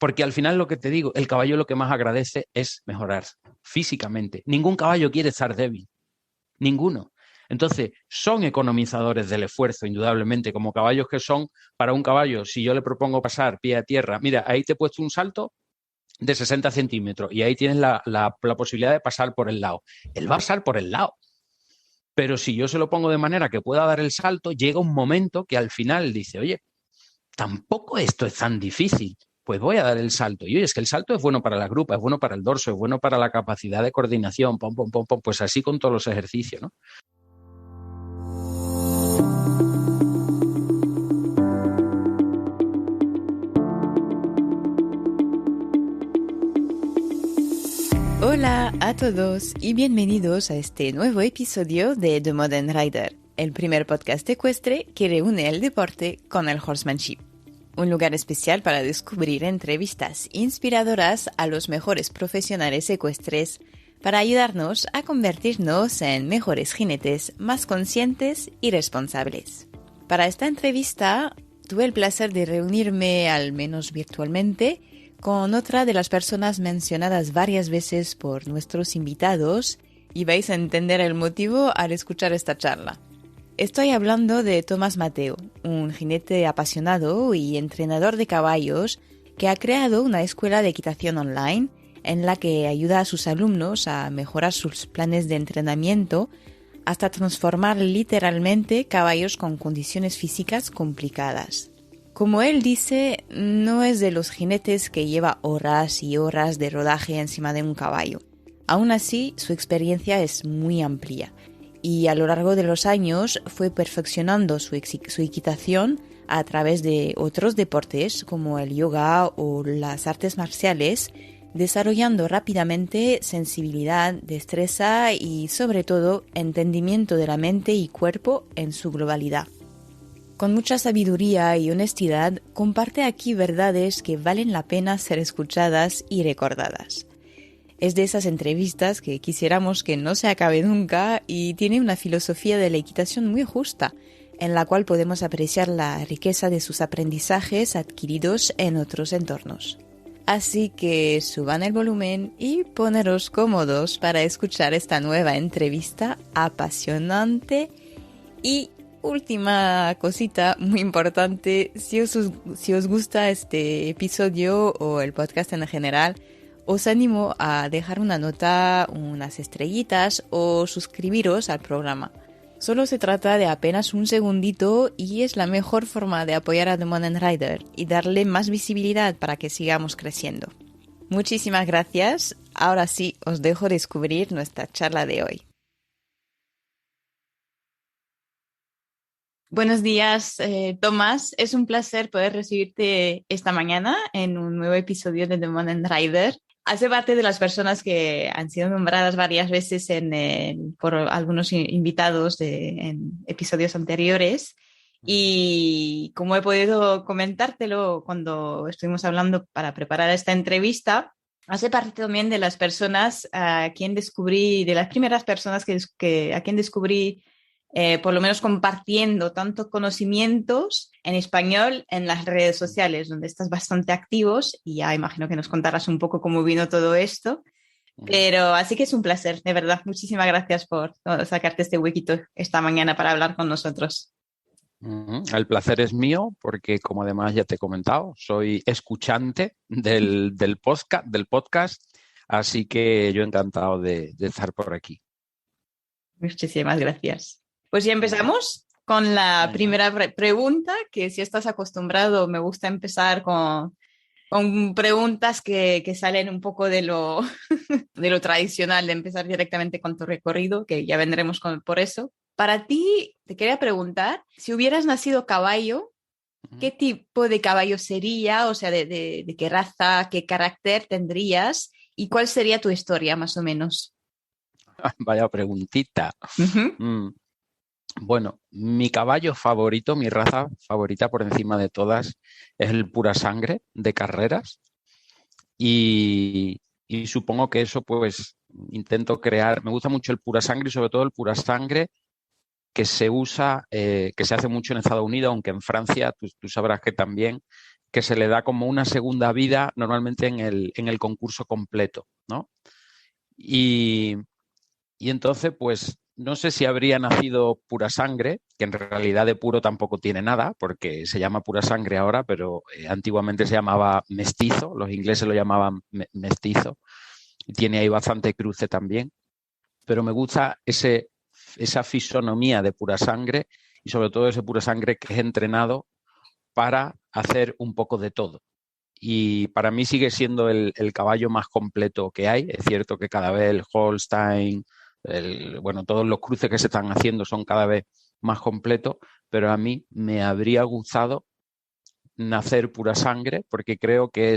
Porque al final lo que te digo, el caballo lo que más agradece es mejorar físicamente. Ningún caballo quiere estar débil, ninguno. Entonces, son economizadores del esfuerzo, indudablemente, como caballos que son para un caballo. Si yo le propongo pasar pie a tierra, mira, ahí te he puesto un salto de 60 centímetros y ahí tienes la posibilidad de pasar por el lado. Él va a pasar por el lado. Pero si yo se lo pongo de manera que pueda dar el salto, llega un momento que al final dice, oye, tampoco esto es tan difícil, pues voy a dar el salto. Y oye, es que el salto es bueno para la grupa, es bueno para el dorso, es bueno para la capacidad de coordinación, pom, pom, pom, pom, pues así con todos los ejercicios, ¿no? Hola a todos y bienvenidos a este nuevo episodio de The Modern Rider, el primer podcast ecuestre que reúne el deporte con el horsemanship. Un lugar especial para descubrir entrevistas inspiradoras a los mejores profesionales ecuestres para ayudarnos a convertirnos en mejores jinetes más conscientes y responsables. Para esta entrevista tuve el placer de reunirme, al menos virtualmente, con otra de las personas mencionadas varias veces por nuestros invitados y vais a entender el motivo al escuchar esta charla. Estoy hablando de Tomás Mateo, un jinete apasionado y entrenador de caballos que ha creado una escuela de equitación online en la que ayuda a sus alumnos a mejorar sus planes de entrenamiento hasta transformar literalmente caballos con condiciones físicas complicadas. Como él dice, no es de los jinetes que lleva horas y horas de rodaje encima de un caballo. Aún así, su experiencia es muy amplia y a lo largo de los años fue perfeccionando su equitación a través de otros deportes como el yoga o las artes marciales, desarrollando rápidamente sensibilidad, destreza y sobre todo entendimiento de la mente y cuerpo en su globalidad. Con mucha sabiduría y honestidad, comparte aquí verdades que valen la pena ser escuchadas y recordadas. Es de esas entrevistas que quisiéramos que no se acabe nunca y tiene una filosofía de la equitación muy justa, en la cual podemos apreciar la riqueza de sus aprendizajes adquiridos en otros entornos. Así que suban el volumen y poneros cómodos para escuchar esta nueva entrevista apasionante y última cosita muy importante, si os gusta este episodio o el podcast en general, os animo a dejar una nota, unas estrellitas o suscribiros al programa. Solo se trata de apenas un segundito y es la mejor forma de apoyar a The Modern Rider y darle más visibilidad para que sigamos creciendo. Muchísimas gracias. Ahora sí, os dejo descubrir nuestra charla de hoy. Buenos días, Tomás. Es un placer poder recibirte esta mañana en un nuevo episodio de The Modern Rider. Hace parte de las personas que han sido nombradas varias veces por algunos invitados en episodios anteriores. Y como he podido comentártelo cuando estuvimos hablando para preparar esta entrevista, hace parte también de las personas a quien descubrí, de las primeras personas a quien descubrí por lo menos compartiendo tanto conocimientos en español en las redes sociales, donde estás bastante activos y ya imagino que nos contarás un poco cómo vino todo esto. Pero así que es un placer, de verdad. Muchísimas gracias por sacarte este huequito esta mañana para hablar con nosotros. El placer es mío porque, como además ya te he comentado, soy escuchante del podcast, así que yo encantado de estar por aquí. Muchísimas gracias. Pues ya empezamos con la primera pregunta, que si estás acostumbrado, me gusta empezar con preguntas que salen un poco de lo tradicional, de empezar directamente con tu recorrido, que ya vendremos por eso. Para ti, te quería preguntar, si hubieras nacido caballo, ¿qué tipo de caballo sería? O sea, de qué raza, qué carácter tendrías y cuál sería tu historia, más o menos. Vaya preguntita. Uh-huh. Bueno, mi caballo favorito, mi raza favorita por encima de todas es el pura sangre de carreras y supongo que eso pues intento crear, me gusta mucho el pura sangre y sobre todo el pura sangre que se usa, que se hace mucho en Estados Unidos, aunque en Francia tú sabrás que también que se le da como una segunda vida normalmente en el concurso completo, ¿no? Y entonces, pues, no sé si habría nacido Pura Sangre, que en realidad de puro tampoco tiene nada, porque se llama Pura Sangre ahora, pero antiguamente se llamaba Mestizo, los ingleses lo llamaban Mestizo, y tiene ahí bastante cruce también. Pero me gusta esa fisonomía de Pura Sangre y sobre todo ese Pura Sangre que es entrenado para hacer un poco de todo. Y para mí sigue siendo el caballo más completo que hay. Es cierto que cada vez el Holstein, bueno, todos los cruces que se están haciendo son cada vez más completos, pero a mí me habría gustado nacer Pura Sangre porque creo que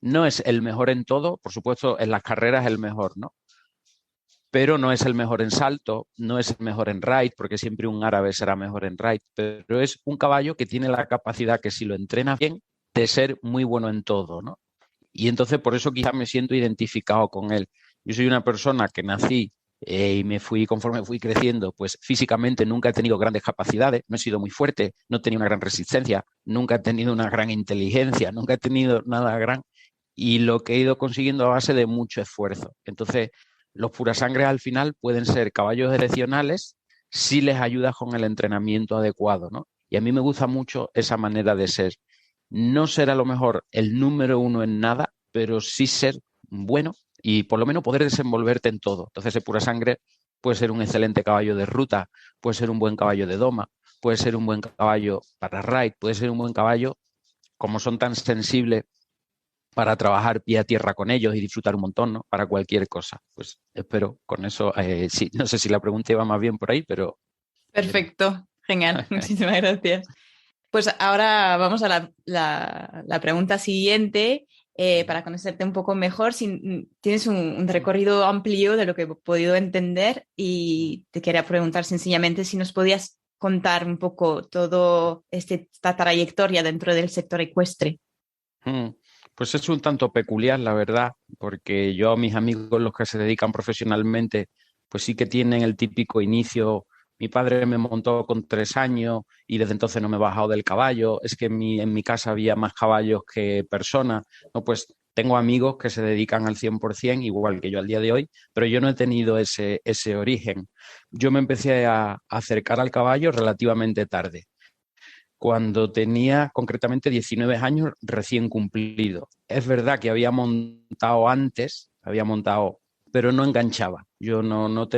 no es el mejor en todo, por supuesto en las carreras es el mejor, ¿no? Pero no es el mejor en salto, no es el mejor en ride, porque siempre un árabe será mejor en ride, pero es un caballo que tiene la capacidad que si lo entrena bien, de ser muy bueno en todo, ¿no? Y entonces por eso quizás me siento identificado con él. Yo soy una persona que nací y conforme fui creciendo, pues físicamente nunca he tenido grandes capacidades, no he sido muy fuerte, no he tenido una gran resistencia, nunca he tenido una gran inteligencia, nunca he tenido nada gran, y lo que he ido consiguiendo a base de mucho esfuerzo. Entonces, los purasangres al final pueden ser caballos excepcionales si les ayudas con el entrenamiento adecuado, ¿no? Y a mí me gusta mucho esa manera de ser. No ser a lo mejor el número uno en nada, pero sí ser bueno y por lo menos poder desenvolverte en todo. Entonces, ese pura sangre puede ser un excelente caballo de ruta, puede ser un buen caballo de doma, puede ser un buen caballo para ride, puede ser un buen caballo, como son tan sensibles, para trabajar pie a tierra con ellos y disfrutar un montón, ¿no? Para cualquier cosa. Pues espero con eso, sí, no sé si la pregunta iba más bien por ahí, pero... Perfecto, genial, muchísimas gracias. Pues ahora vamos a la pregunta siguiente. Para conocerte un poco mejor, si tienes un recorrido amplio de lo que he podido entender y te quería preguntar sencillamente si nos podías contar un poco toda esta trayectoria dentro del sector ecuestre. Pues es un tanto peculiar, la verdad, porque yo a mis amigos, los que se dedican profesionalmente, pues sí que tienen el típico inicio. Mi padre me montó con 3 años y desde entonces no me he bajado del caballo. Es que en mi casa había más caballos que personas. No, pues tengo amigos que se dedican al 100%, igual que yo al día de hoy, pero yo no he tenido ese origen. Yo me empecé a acercar al caballo relativamente tarde, cuando tenía concretamente 19 años recién cumplido. Es verdad que había montado antes, pero no enganchaba. Yo no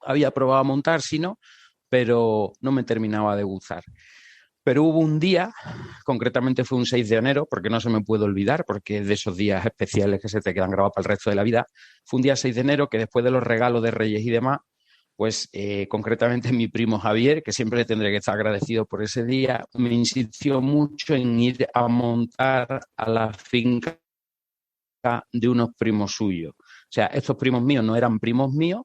había probado a montar, sino, pero no me terminaba de gustar. Pero hubo un día, concretamente fue un 6 de enero, porque no se me puede olvidar, porque es de esos días especiales que se te quedan grabados para el resto de la vida. Fue un día 6 de enero que después de los regalos de Reyes y demás, pues concretamente mi primo Javier, que siempre le tendré que estar agradecido por ese día, me insistió mucho en ir a montar a la finca de unos primos suyos. O sea, estos primos míos no eran primos míos,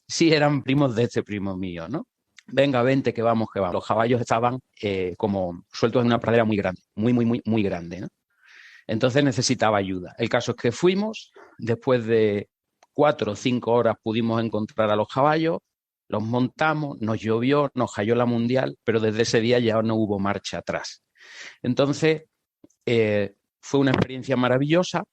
sí eran primos de este primo mío, ¿no? Venga, vente, que vamos, que vamos. Los caballos estaban como sueltos en una pradera muy grande, muy grande, ¿no? Entonces necesitaba ayuda. El caso es que fuimos, después de 4 o 5 horas pudimos encontrar a los caballos, los montamos, nos llovió, nos cayó la mundial, pero desde ese día ya no hubo marcha atrás. Entonces, fue una experiencia maravillosa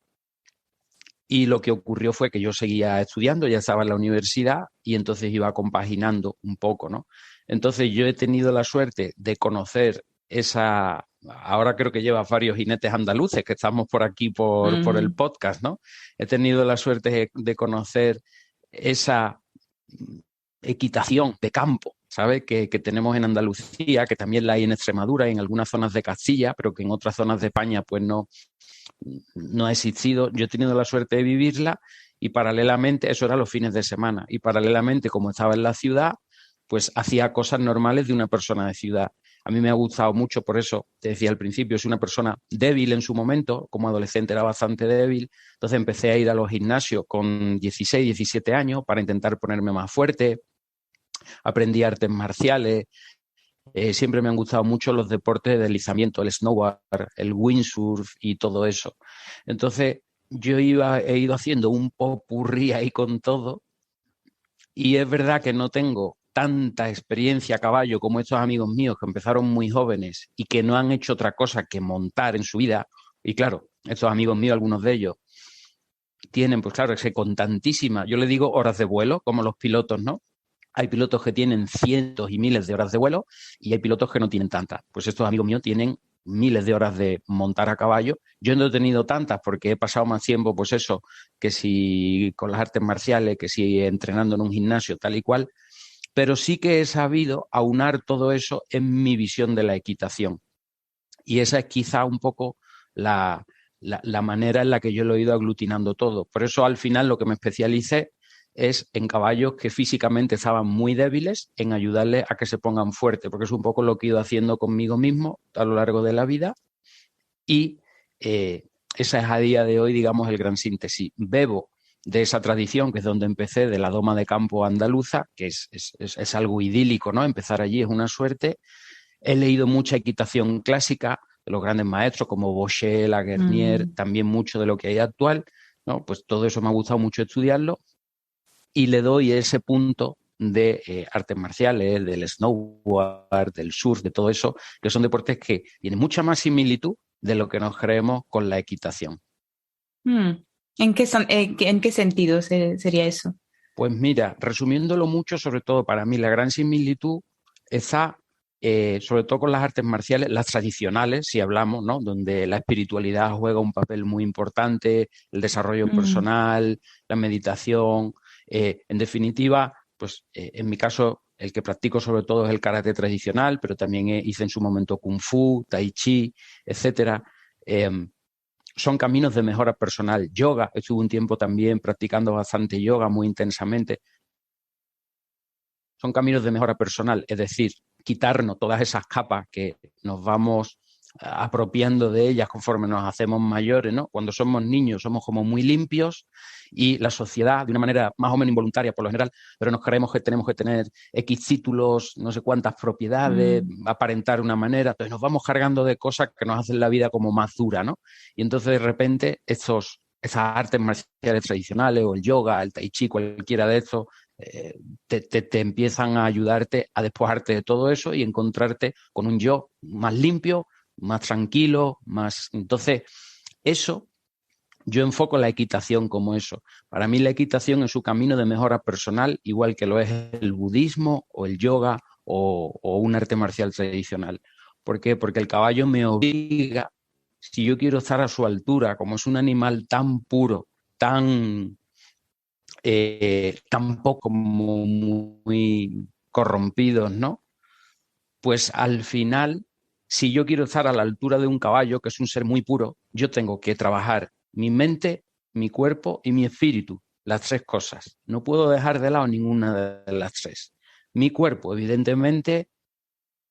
y lo que ocurrió fue que yo seguía estudiando, ya estaba en la universidad y entonces iba compaginando un poco, ¿no? Entonces yo he tenido la suerte de conocer ahora creo que lleva varios jinetes andaluces que estamos por aquí por el podcast, ¿no? He tenido la suerte de conocer esa equitación de campo, ¿sabes? Que tenemos en Andalucía, que también la hay en Extremadura y en algunas zonas de Castilla, pero que en otras zonas de España pues no ha existido. Yo he tenido la suerte de vivirla y paralelamente, eso era los fines de semana, y paralelamente, como estaba en la ciudad, pues hacía cosas normales de una persona de ciudad. A mí me ha gustado mucho, por eso te decía al principio, soy una persona débil en su momento, como adolescente era bastante débil, entonces empecé a ir a los gimnasios con 16, 17 años para intentar ponerme más fuerte, aprendí artes marciales, siempre me han gustado mucho los deportes de deslizamiento, el snowboard, el windsurf y todo eso. Entonces yo he ido haciendo un popurrí ahí con todo y es verdad que no tengo tanta experiencia a caballo como estos amigos míos que empezaron muy jóvenes y que no han hecho otra cosa que montar en su vida. Y claro, estos amigos míos, algunos de ellos, tienen, pues claro, que con tantísimas, yo le digo horas de vuelo, como los pilotos, ¿no? Hay pilotos que tienen cientos y miles de horas de vuelo y hay pilotos que no tienen tantas. Pues estos amigos míos tienen miles de horas de montar a caballo. Yo no he tenido tantas porque he pasado más tiempo, pues eso, que si con las artes marciales, que si entrenando en un gimnasio, tal y cual, pero sí que he sabido aunar todo eso en mi visión de la equitación. Y esa es quizá un poco la manera en la que yo lo he ido aglutinando todo. Por eso al final lo que me especialicé es en caballos que físicamente estaban muy débiles, en ayudarles a que se pongan fuertes, porque es un poco lo que he ido haciendo conmigo mismo a lo largo de la vida y esa es a día de hoy, digamos, el gran síntesis. Bebo de esa tradición, que es donde empecé, de la doma de campo andaluza, que es algo idílico, ¿no? Empezar allí es una suerte. He leído mucha equitación clásica de los grandes maestros como Boschel, Laguernier, también mucho de lo que hay actual, ¿no? Pues todo eso me ha gustado mucho estudiarlo y le doy ese punto de artes marciales, del snowboard, del surf, de todo eso, que son deportes que tienen mucha más similitud de lo que nos creemos con la equitación. ¿En qué sentido sería eso? Pues mira, resumiéndolo mucho, sobre todo para mí la gran similitud está sobre todo con las artes marciales, las tradicionales, si hablamos, ¿no? Donde la espiritualidad juega un papel muy importante, el desarrollo personal, la meditación. En definitiva, pues en mi caso, el que practico sobre todo es el karate tradicional, pero también hice en su momento kung fu, tai chi, etcétera. Son caminos de mejora personal. Yoga, estuve un tiempo también practicando bastante yoga muy intensamente. Son caminos de mejora personal, es decir, quitarnos todas esas capas que nos vamos apropiando de ellas conforme nos hacemos mayores, ¿no? Cuando somos niños somos como muy limpios y la sociedad, de una manera más o menos involuntaria por lo general, pero nos creemos que tenemos que tener X títulos, no sé cuántas propiedades, aparentar una manera, entonces nos vamos cargando de cosas que nos hacen la vida como más dura, ¿no? Y entonces de repente esas artes marciales tradicionales o el yoga, el tai chi, cualquiera de estos, te empiezan a ayudarte a despojarte de todo eso y encontrarte con un yo más limpio, más tranquilo, más... Entonces, eso, yo enfoco la equitación como eso. Para mí la equitación es su camino de mejora personal, igual que lo es el budismo o el yoga o un arte marcial tradicional. ¿Por qué? Porque el caballo me obliga, si yo quiero estar a su altura, como es un animal tan puro, tampoco muy corrompidos, ¿no? Pues al final, si yo quiero estar a la altura de un caballo, que es un ser muy puro, yo tengo que trabajar mi mente, mi cuerpo y mi espíritu, las tres cosas. No puedo dejar de lado ninguna de las tres. Mi cuerpo, evidentemente,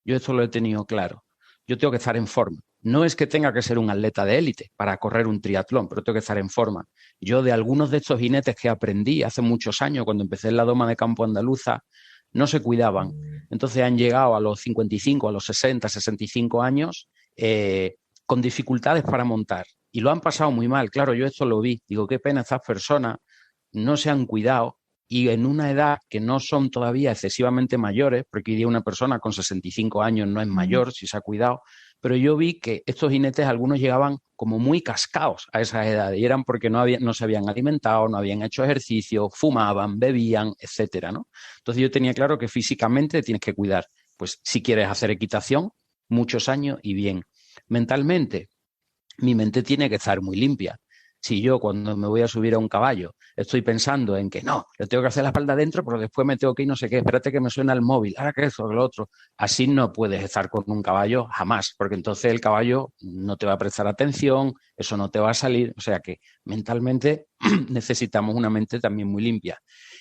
yo esto lo he tenido claro. Yo tengo que estar en forma. No es que tenga que ser un atleta de élite para correr un triatlón, pero tengo que estar en forma. Yo de algunos de estos jinetes que aprendí hace muchos años, cuando empecé en la doma de campo andaluza, no se cuidaban. Entonces han llegado a los 55, a los 60, 65 años con dificultades para montar. Y lo han pasado muy mal. Claro, yo esto lo vi. Digo, qué pena, estas personas no se han cuidado y en una edad que no son todavía excesivamente mayores, porque hoy día una persona con 65 años no es mayor si se ha cuidado, pero yo vi que estos jinetes, algunos llegaban como muy cascados a esa edad y eran porque no se habían alimentado, no habían hecho ejercicio, fumaban, bebían, etcétera, ¿no? Entonces yo tenía claro que físicamente tienes que cuidar. Pues si quieres hacer equitación, muchos años y bien. Mentalmente, mi mente tiene que estar muy limpia. Si yo cuando me voy a subir a un caballo estoy pensando en que no, yo tengo que hacer la espalda adentro, pero después me tengo que ir no sé qué, espérate que me suena el móvil, ahora que eso, que lo otro. Así no puedes estar con un caballo jamás, porque entonces el caballo no te va a prestar atención, eso no te va a salir. O sea que mentalmente necesitamos una mente también muy limpia.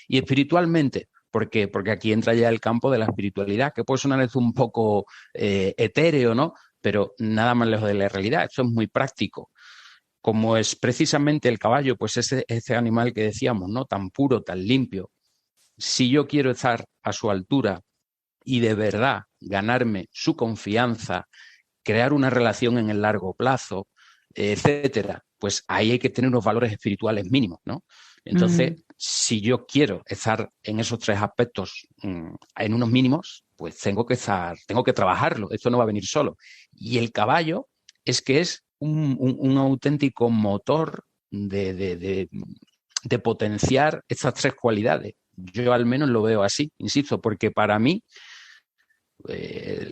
Y espiritualmente, ¿por qué? Porque aquí entra ya el campo de la espiritualidad, que puede sonar esto un poco etéreo, ¿no? Pero nada más lejos de la realidad. Esto es muy práctico. Como es precisamente el caballo, pues ese animal que decíamos, ¿no? Tan puro, tan limpio. Si yo quiero estar a su altura y de verdad ganarme su confianza, crear una relación en el largo plazo, etcétera, pues ahí hay que tener unos valores espirituales mínimos, ¿no? Entonces, si yo quiero estar en esos 3 aspectos en unos mínimos, pues tengo que trabajarlo. Esto no va a venir solo. Y el caballo es que es un auténtico motor de potenciar estas 3 cualidades. Yo al menos lo veo así, insisto, porque para mí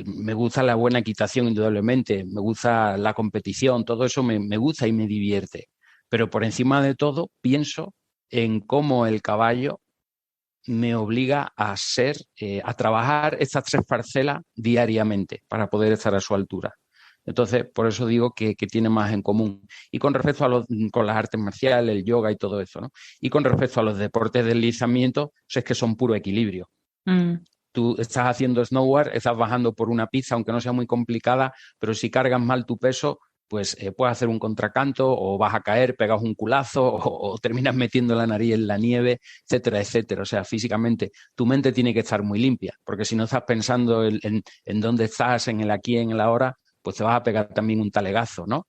me gusta la buena equitación, indudablemente, me gusta la competición, todo eso me gusta y me divierte. Pero por encima de todo, pienso en cómo el caballo me obliga a trabajar estas 3 parcelas diariamente para poder estar a su altura. Entonces, por eso digo que tiene más en común. Y con respecto a con las artes marciales, el yoga y todo eso, ¿no? Y con respecto a los deportes de deslizamiento, pues es que son puro equilibrio. Tú estás haciendo snowboard, estás bajando por una pista, aunque no sea muy complicada, pero si cargas mal tu peso, pues puedes hacer un contracanto o vas a caer, pegas un culazo o terminas metiendo la nariz en la nieve, etcétera, etcétera. O sea, físicamente tu mente tiene que estar muy limpia, porque si no estás pensando en dónde estás, en el aquí, en el ahora, pues te vas a pegar también un talegazo, ¿no?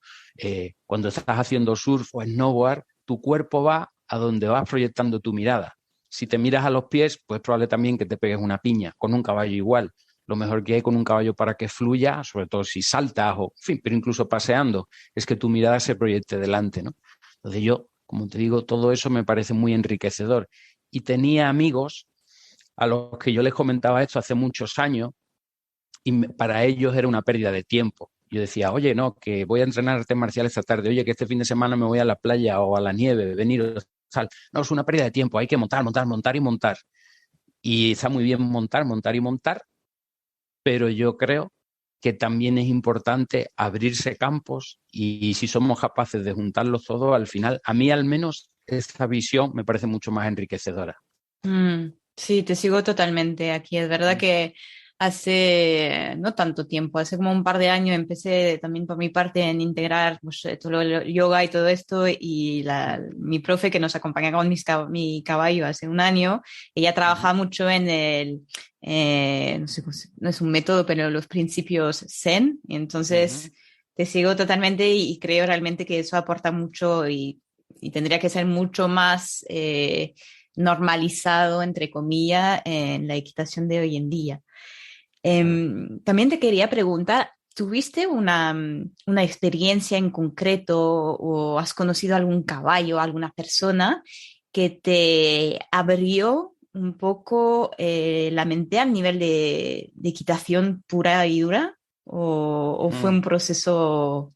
Cuando estás haciendo surf o snowboard, tu cuerpo va a donde vas proyectando tu mirada. Si te miras a los pies, pues probable también que te pegues una piña, con un caballo igual. Lo mejor que hay con un caballo para que fluya, sobre todo si saltas o, en fin, pero incluso paseando, es que tu mirada se proyecte delante, ¿no? Entonces yo, como te digo, todo eso me parece muy enriquecedor. Y tenía amigos a los que yo les comentaba esto hace muchos años y para ellos era una pérdida de tiempo. Yo decía, oye, no, que voy a entrenar artes marciales esta tarde, oye, que este fin de semana me voy a la playa o a la nieve, venir, tal. No, es una pérdida de tiempo, hay que montar, montar, montar y montar. Y está muy bien montar, montar y montar, pero yo creo que también es importante abrirse campos y si somos capaces de juntarlos todos, al final, a mí al menos, esta visión me parece mucho más enriquecedora. Sí, te sigo totalmente aquí. Es verdad que hace no tanto tiempo, hace como un par de años empecé también por mi parte en integrar pues, todo el yoga y todo esto y mi profe que nos acompaña con mi caballo hace un año, ella trabaja mucho en no sé, no es un método, pero los principios Zen, y entonces te sigo totalmente y creo realmente que eso aporta mucho y tendría que ser mucho más normalizado, entre comillas, en la equitación de hoy en día. También te quería preguntar, ¿tuviste una experiencia en concreto o has conocido algún caballo, alguna persona que te abrió un poco la mente al nivel de equitación pura y dura? ¿O fue un proceso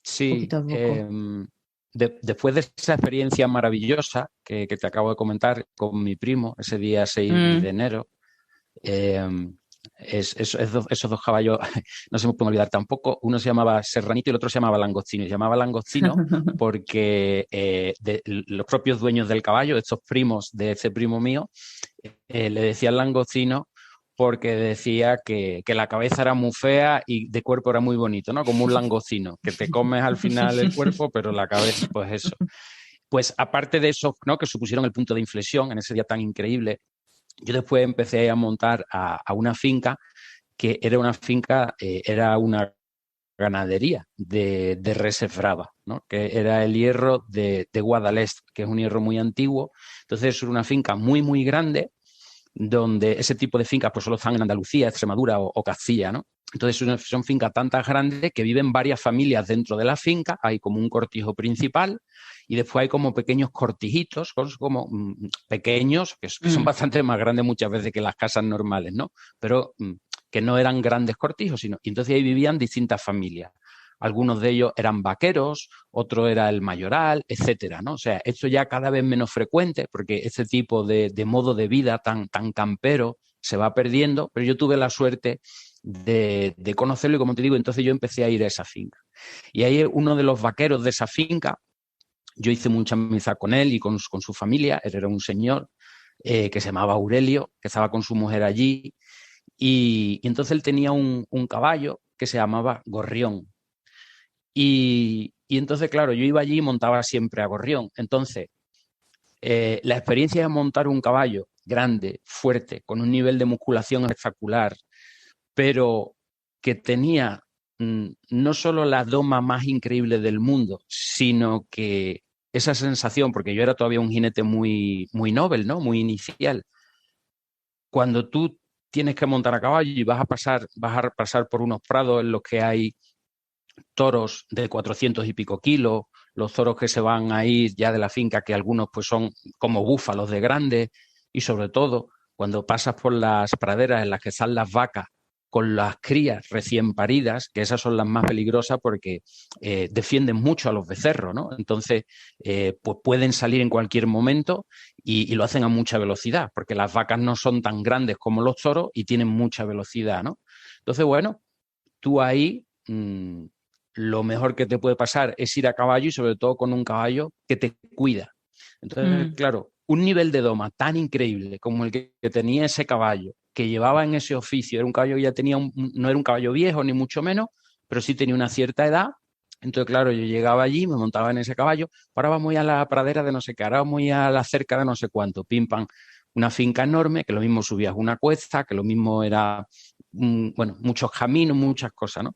Sí, poquito a poco? después de esa experiencia maravillosa que te acabo de comentar con mi primo ese día 6 de Mm. enero, esos 2 caballos no se me puede olvidar tampoco. Uno se llamaba Serranito y el otro se llamaba Langostino. Y se llamaba Langostino porque los propios dueños del caballo, estos primos de ese primo mío, le decían Langostino porque decía que la cabeza era muy fea y de cuerpo era muy bonito, ¿no? Como un langostino, que te comes al final el cuerpo, pero la cabeza, pues eso. Pues aparte de eso, ¿no? Que supusieron el punto de inflexión en ese día tan increíble, yo después empecé a montar a una finca que era una finca, era una ganadería de reses bravas, ¿no? Que era el hierro de Guadalest, que es un hierro muy antiguo. Entonces es una finca muy, muy grande, donde ese tipo de fincas pues solo están en Andalucía, Extremadura o Castilla, ¿no? Entonces son fincas tan grandes que viven varias familias dentro de la finca, hay como un cortijo principal y después hay como pequeños cortijitos, como pequeños, que son bastante más grandes muchas veces que las casas normales, ¿no? Pero que no eran grandes cortijos, sino, y entonces ahí vivían distintas familias. Algunos de ellos eran vaqueros, otro era el mayoral, etcétera, ¿no? O sea, esto ya cada vez menos frecuente porque este tipo de modo de vida tan campero se va perdiendo, pero yo tuve la suerte de conocerlo y, como te digo, entonces yo empecé a ir a esa finca. Y ahí uno de los vaqueros de esa finca, yo hice mucha amistad con él y con su familia. Él era un señor que se llamaba Aurelio, que estaba con su mujer allí, y entonces él tenía un caballo que se llamaba Gorrión. Y entonces, claro, yo iba allí y montaba siempre a Gorrión. Entonces, la experiencia de montar un caballo grande, fuerte, con un nivel de musculación espectacular, pero que tenía no solo la doma más increíble del mundo, sino que esa sensación, porque yo era todavía un jinete muy, muy novel, ¿no? Muy inicial. Cuando tú tienes que montar a caballo y vas a pasar por unos prados en los que hay toros de 400 y pico kilos, los toros que se van a ir ya de la finca, que algunos pues son como búfalos de grandes, y sobre todo cuando pasas por las praderas en las que están las vacas con las crías recién paridas, que esas son las más peligrosas porque defienden mucho a los becerros, ¿no? Entonces, pues pueden salir en cualquier momento y lo hacen a mucha velocidad, porque las vacas no son tan grandes como los toros y tienen mucha velocidad, ¿no? Entonces, bueno, tú ahí lo mejor que te puede pasar es ir a caballo y sobre todo con un caballo que te cuida. Entonces, claro, un nivel de doma tan increíble como el que tenía ese caballo, que llevaba en ese oficio, era un caballo que ya tenía, no era un caballo viejo ni mucho menos, pero sí tenía una cierta edad. Entonces, claro, yo llegaba allí, me montaba en ese caballo, ahora vamos a ir a la pradera de no sé qué, ahora vamos a ir a la cerca de no sé cuánto, pim pam, una finca enorme, que lo mismo subías una cuesta, que lo mismo era, bueno, muchos caminos, muchas cosas, ¿no?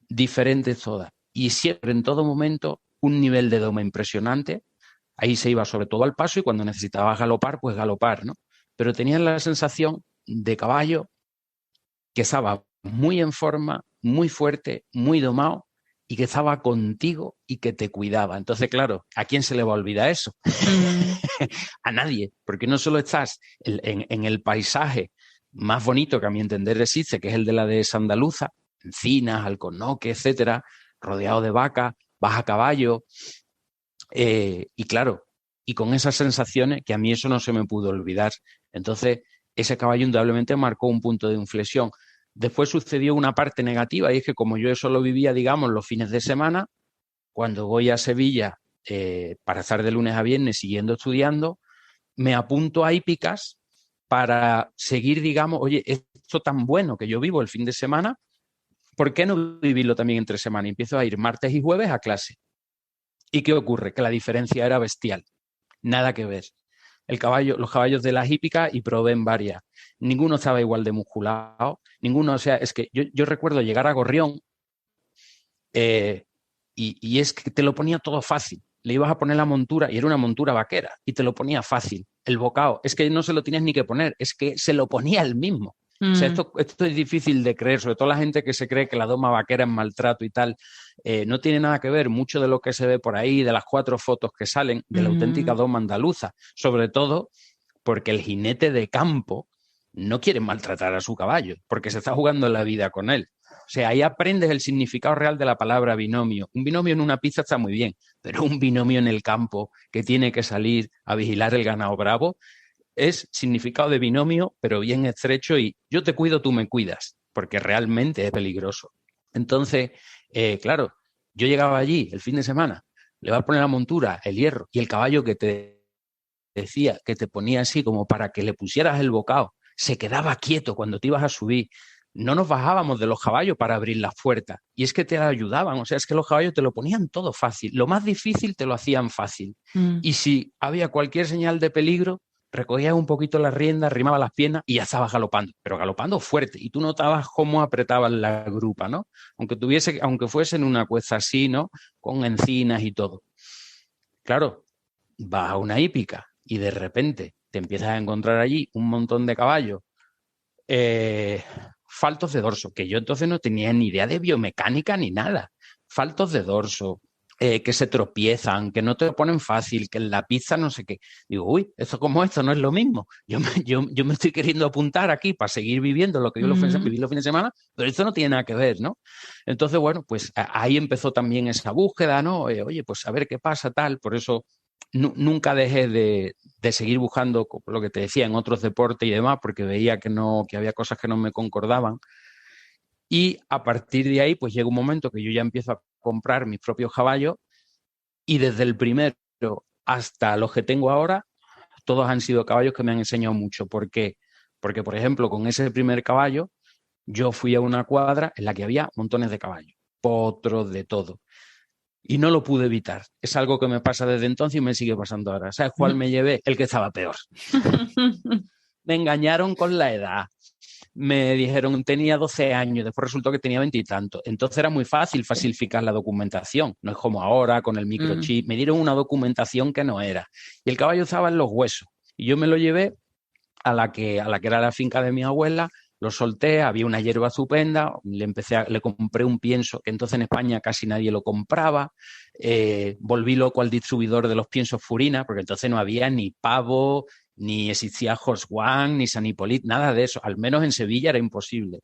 Diferentes todas. Y siempre, en todo momento, un nivel de doma impresionante. Ahí se iba sobre todo al paso y cuando necesitabas galopar, pues galopar, ¿no? Pero tenías la sensación de caballo que estaba muy en forma, muy fuerte, muy domado y que estaba contigo y que te cuidaba. Entonces, claro, ¿a quién se le va a olvidar eso? A nadie, porque no solo estás en el paisaje más bonito que a mi entender existe, que es el de la dehesa andaluza, encinas, alcornoques, etcétera, rodeado de vacas, vas a caballo, y claro, y con esas sensaciones que a mí eso no se me pudo olvidar. Entonces, ese caballo indudablemente marcó un punto de inflexión. Después sucedió una parte negativa y es que como yo eso lo vivía, digamos, los fines de semana, cuando voy a Sevilla para estar de lunes a viernes siguiendo estudiando, me apunto a hípicas para seguir, digamos, oye, esto tan bueno que yo vivo el fin de semana, ¿por qué no vivirlo también entre semana? Y empiezo a ir martes y jueves a clase. ¿Y qué ocurre? Que la diferencia era bestial. Nada que ver. Los caballos de las hípicas, y probé en varias, ninguno estaba igual de musculado, ninguno, o sea, es que yo recuerdo llegar a Gorrión y es que te lo ponía todo fácil. Le ibas a poner la montura y era una montura vaquera y te lo ponía fácil. El bocado, es que no se lo tienes ni que poner, es que se lo ponía él mismo. O sea, esto es difícil de creer, sobre todo la gente que se cree que la doma vaquera es maltrato y tal. No tiene nada que ver mucho de lo que se ve por ahí, de las 4 fotos que salen, de la auténtica doma andaluza. Sobre todo porque el jinete de campo no quiere maltratar a su caballo, porque se está jugando la vida con él. O sea, ahí aprendes el significado real de la palabra binomio. Un binomio en una pista está muy bien, pero un binomio en el campo que tiene que salir a vigilar el ganado bravo es significado de binomio, pero bien estrecho y yo te cuido, tú me cuidas, porque realmente es peligroso. Entonces, claro, yo llegaba allí el fin de semana, le vas a poner la montura, el hierro y el caballo que te decía, que te ponía así como para que le pusieras el bocado, se quedaba quieto cuando te ibas a subir. No nos bajábamos de los caballos para abrir las puertas y es que te ayudaban, o sea, es que los caballos te lo ponían todo fácil, lo más difícil te lo hacían fácil y si había cualquier señal de peligro, recogías un poquito la rienda, arrimaba las piernas y ya estabas galopando, pero galopando fuerte y tú notabas cómo apretaban la grupa, ¿no? Aunque fuese en una cuesta así, ¿no? Con encinas y todo. Claro, vas a una hípica y de repente te empiezas a encontrar allí un montón de caballos faltos de dorso, que yo entonces no tenía ni idea de biomecánica ni nada. Faltos de dorso, que se tropiezan, que no te lo ponen fácil, que en la pizza no sé qué. Digo, uy, esto no es lo mismo. Yo me estoy queriendo apuntar aquí para seguir viviendo lo que yo viví los fines de semana, pero esto no tiene nada que ver, ¿no? Entonces, bueno, pues ahí empezó también esa búsqueda, ¿no? Oye, pues a ver qué pasa, tal. Por eso nunca dejé de seguir buscando lo que te decía en otros deportes y demás, porque veía que había cosas que no me concordaban. Y a partir de ahí, pues llega un momento que yo ya empiezo a comprar mis propios caballos y desde el primero hasta los que tengo ahora, todos han sido caballos que me han enseñado mucho. ¿Por qué? Porque, por ejemplo, con ese primer caballo, yo fui a una cuadra en la que había montones de caballos, potros, de todo. Y no lo pude evitar. Es algo que me pasa desde entonces y me sigue pasando ahora. ¿Sabes cuál me llevé? El que estaba peor. Me engañaron con la edad. me dijeron tenía 12 años, después resultó que tenía 20 y tantos. Entonces era muy fácil falsificar la documentación, no es como ahora con el microchip. Me dieron una documentación que no era. Y el caballo estaba en los huesos. Y yo me lo llevé a la que era la finca de mi abuela, lo solté, había una hierba estupenda, le compré un pienso que entonces en España casi nadie lo compraba, volví loco al distribuidor de los piensos Furina, porque entonces no había ni pavo, ni existía Horse One, ni San Hipólito, nada de eso, al menos en Sevilla era imposible.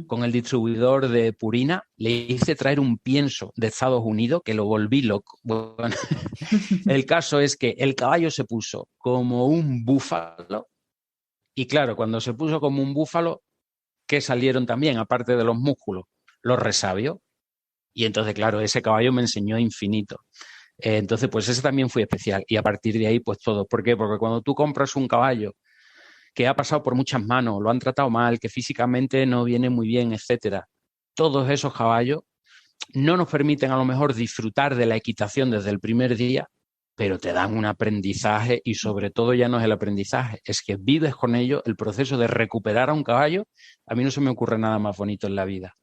Con el distribuidor de Purina le hice traer un pienso de Estados Unidos que lo volví loco. Bueno, el caso es que el caballo se puso como un búfalo y claro, cuando se puso como un búfalo, ¿qué salieron también, aparte de los músculos? Los resabios. Y entonces, claro, ese caballo me enseñó infinito. Entonces, pues ese también fue especial. Y a partir de ahí, pues todo. ¿Por qué? Porque cuando tú compras un caballo que ha pasado por muchas manos, lo han tratado mal, que físicamente no viene muy bien, etcétera, todos esos caballos no nos permiten a lo mejor disfrutar de la equitación desde el primer día, pero te dan un aprendizaje y sobre todo ya no es el aprendizaje, es que vives con ello el proceso de recuperar a un caballo. A mí no se me ocurre nada más bonito en la vida.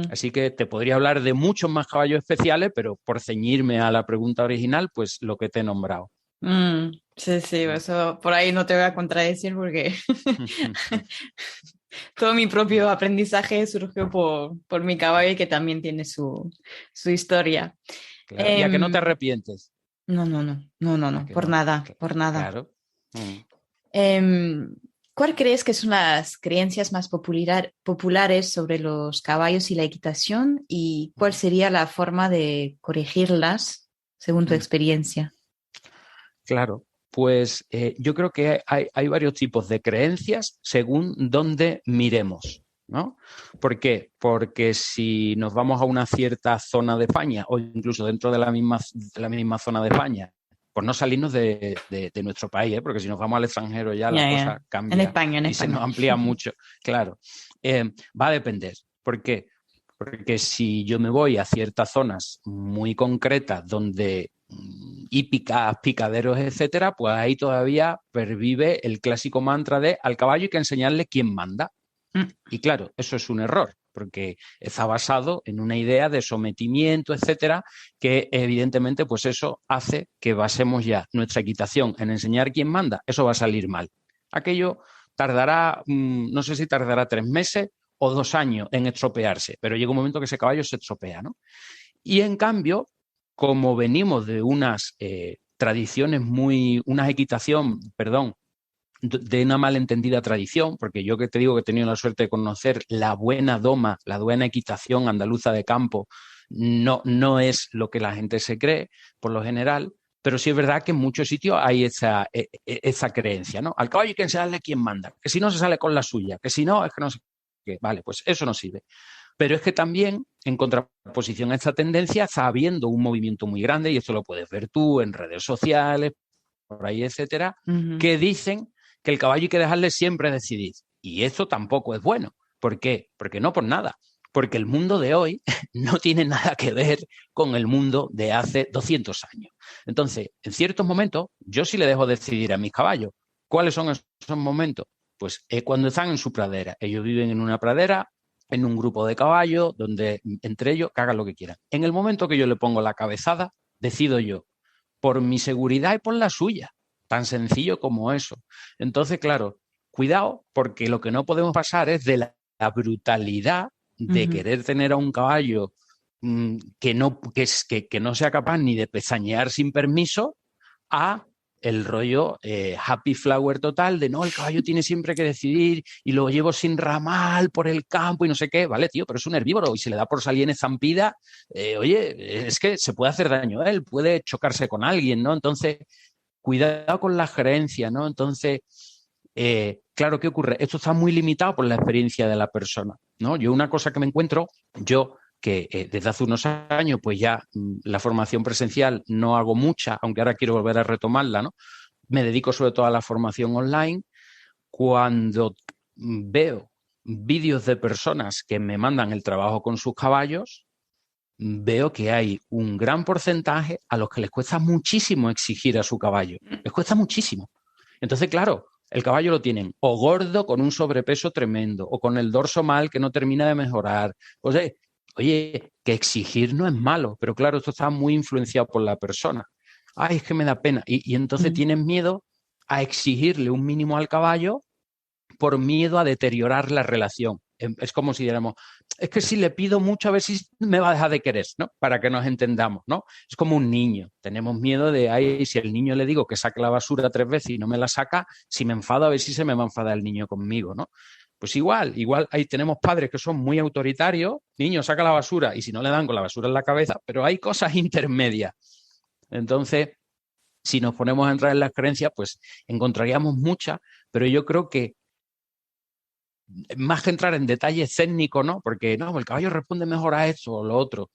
Así que te podría hablar de muchos más caballos especiales, pero por ceñirme a la pregunta original, pues lo que te he nombrado. Sí, sí, eso por ahí no te voy a contradecir porque todo mi propio aprendizaje surgió por mi caballo, que también tiene su historia. Claro. ¿Y a que no te arrepientes? No, por no? nada, por nada. Claro. ¿Cuál crees que son las creencias más populares sobre los caballos y la equitación? ¿Y cuál sería la forma de corregirlas según tu experiencia? Claro, pues yo creo que hay varios tipos de creencias según dónde miremos, ¿no? ¿Por qué? Porque si nos vamos a una cierta zona de España o incluso dentro de la misma zona de España, por no salirnos de nuestro país, porque si nos vamos al extranjero ya la cosa cambia en España. se nos amplía mucho. Claro, va a depender. ¿Por qué? Porque si yo me voy a ciertas zonas muy concretas donde hípicas, picaderos, etcétera, pues ahí todavía pervive el clásico mantra de al caballo hay que enseñarle quién manda. Y claro, eso es un error, porque está basado en una idea de sometimiento, etcétera, que evidentemente pues eso hace que basemos ya nuestra equitación en enseñar quién manda. Eso va a salir mal. Aquello tardará, no sé si tardará 3 meses o 2 años en estropearse, pero llega un momento que ese caballo se estropea, ¿no? Y en cambio, como venimos de unas tradiciones de una malentendida tradición, porque yo que te digo que he tenido la suerte de conocer la buena doma, la buena equitación andaluza de campo, no es lo que la gente se cree, por lo general, pero sí es verdad que en muchos sitios hay esa creencia, ¿no? Al caballo hay que enseñarle quién manda, que si no se sale con la suya, que si no, es que no sé qué. Vale, pues eso no sirve. Pero es que también, en contraposición a esta tendencia, está habiendo un movimiento muy grande, y esto lo puedes ver tú en redes sociales, por ahí, etcétera, que dicen que el caballo hay que dejarle siempre decidir. Y esto tampoco es bueno. ¿Por qué? Porque no por nada. Porque el mundo de hoy no tiene nada que ver con el mundo de hace 200 años. Entonces, en ciertos momentos, yo sí le dejo decidir a mis caballos. ¿Cuáles son esos momentos? Pues cuando están en su pradera. Ellos viven en una pradera, en un grupo de caballos, donde entre ellos que hagan lo que quieran. En el momento que yo le pongo la cabezada, decido yo, por mi seguridad y por la suya. Tan sencillo como eso. Entonces, claro, cuidado, porque lo que no podemos pasar es de la brutalidad de querer tener a un caballo que no sea capaz ni de pestañear sin permiso, a el rollo happy flower total de no, el caballo tiene siempre que decidir y lo llevo sin ramal por el campo y no sé qué. Vale, tío, pero es un herbívoro y si le da por salir en estampida, oye, es que se puede hacer daño a él, puede chocarse con alguien, ¿no? Entonces, cuidado con las creencias, ¿no? Entonces, claro, ¿qué ocurre? Esto está muy limitado por la experiencia de la persona, ¿no? Yo una cosa que me encuentro, que desde hace unos años, pues ya la formación presencial no hago mucha, aunque ahora quiero volver a retomarla, ¿no? Me dedico sobre todo a la formación online. Cuando veo vídeos de personas que me mandan el trabajo con sus caballos, veo que hay un gran porcentaje a los que les cuesta muchísimo exigir a su caballo. Les cuesta muchísimo. Entonces, claro, El caballo lo tienen o gordo, con un sobrepeso tremendo, o con el dorso mal que no termina de mejorar. O sea, oye, que exigir no es malo, pero claro, esto está muy influenciado por la persona. Ay, es que me da pena. Y entonces tienen miedo a exigirle un mínimo al caballo por miedo a deteriorar la relación. Es como si diéramos, es que si le pido mucho a ver si me va a dejar de querer, ¿no? Para que nos entendamos, ¿no? Es como un niño. Tenemos miedo de, ay, si al niño le digo que saque la basura 3 veces y no me la saca, si me enfado a ver si se me va a enfadar el niño conmigo, ¿no? Pues igual ahí tenemos padres que son muy autoritarios, niño, saca la basura, y si no le dan con la basura en la cabeza, pero hay cosas intermedias. Entonces, si nos ponemos a entrar en las creencias, pues encontraríamos muchas, pero yo creo que más que entrar en detalles técnicos, ¿no? Porque no, el caballo responde mejor a esto o lo otro.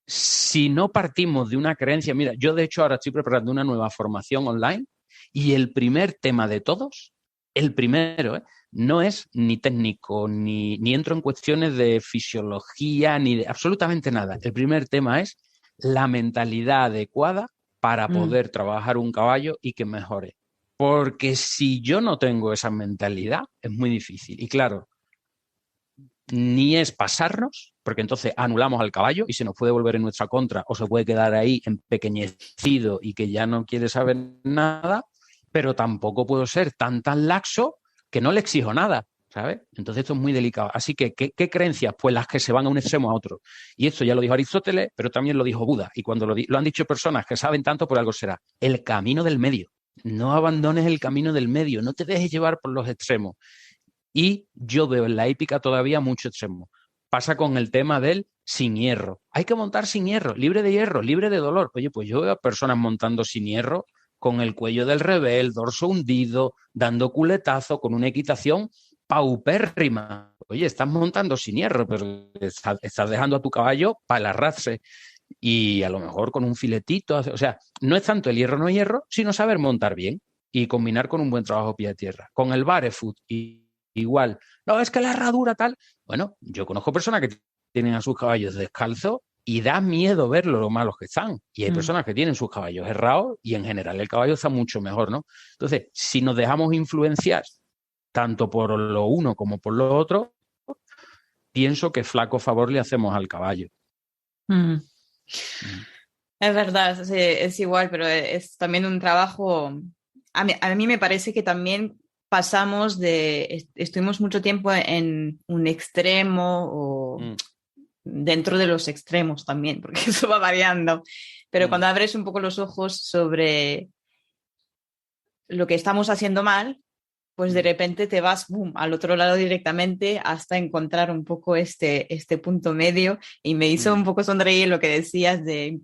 Si no partimos de una creencia, mira, yo de hecho ahora estoy preparando una nueva formación online y el primer tema de todos, el primero, no es ni técnico, ni entro en cuestiones de fisiología, ni de absolutamente nada. El primer tema es la mentalidad adecuada para poder trabajar un caballo y que mejore. Porque si yo no tengo esa mentalidad, es muy difícil. Y claro, ni es pasarnos, porque entonces anulamos al caballo y se nos puede volver en nuestra contra o se puede quedar ahí empequeñecido y que ya no quiere saber nada, pero tampoco puedo ser tan laxo que no le exijo nada, ¿sabes? Entonces esto es muy delicado. Así que, ¿qué creencias? Pues las que se van a un extremo a otro. Y esto ya lo dijo Aristóteles, pero también lo dijo Buda. Y cuando lo han dicho personas que saben tanto, por algo será. El camino del medio. No abandones el camino del medio, no te dejes llevar por los extremos. Y yo veo en la hípica todavía mucho extremo. Pasa con el tema del sin hierro. Hay que montar sin hierro, libre de hierro, libre de dolor. Oye, pues yo veo a personas montando sin hierro con el cuello del revés, el dorso hundido, dando culetazo, con una equitación paupérrima. Oye, estás montando sin hierro, pero estás dejando a tu caballo para el arrastre. Y a lo mejor con un filetito, o sea, no es tanto el hierro no hierro, sino saber montar bien y combinar con un buen trabajo pie a tierra. Con el barefoot igual, no, es que la herradura tal, bueno, yo conozco personas que tienen a sus caballos descalzos y da miedo ver lo malos que están. Y hay personas que tienen sus caballos herrados y en general el caballo está mucho mejor, ¿no? Entonces, si nos dejamos influenciar tanto por lo uno como por lo otro, pienso que flaco favor le hacemos al caballo. Es verdad, es igual, pero es también un trabajo. A mí me parece que también pasamos estuvimos mucho tiempo en un extremo o dentro de los extremos también, porque eso va variando. Pero cuando abres un poco los ojos sobre lo que estamos haciendo mal, pues de repente te vas boom, al otro lado directamente hasta encontrar un poco este punto medio. Y me hizo un poco sonreír lo que decías de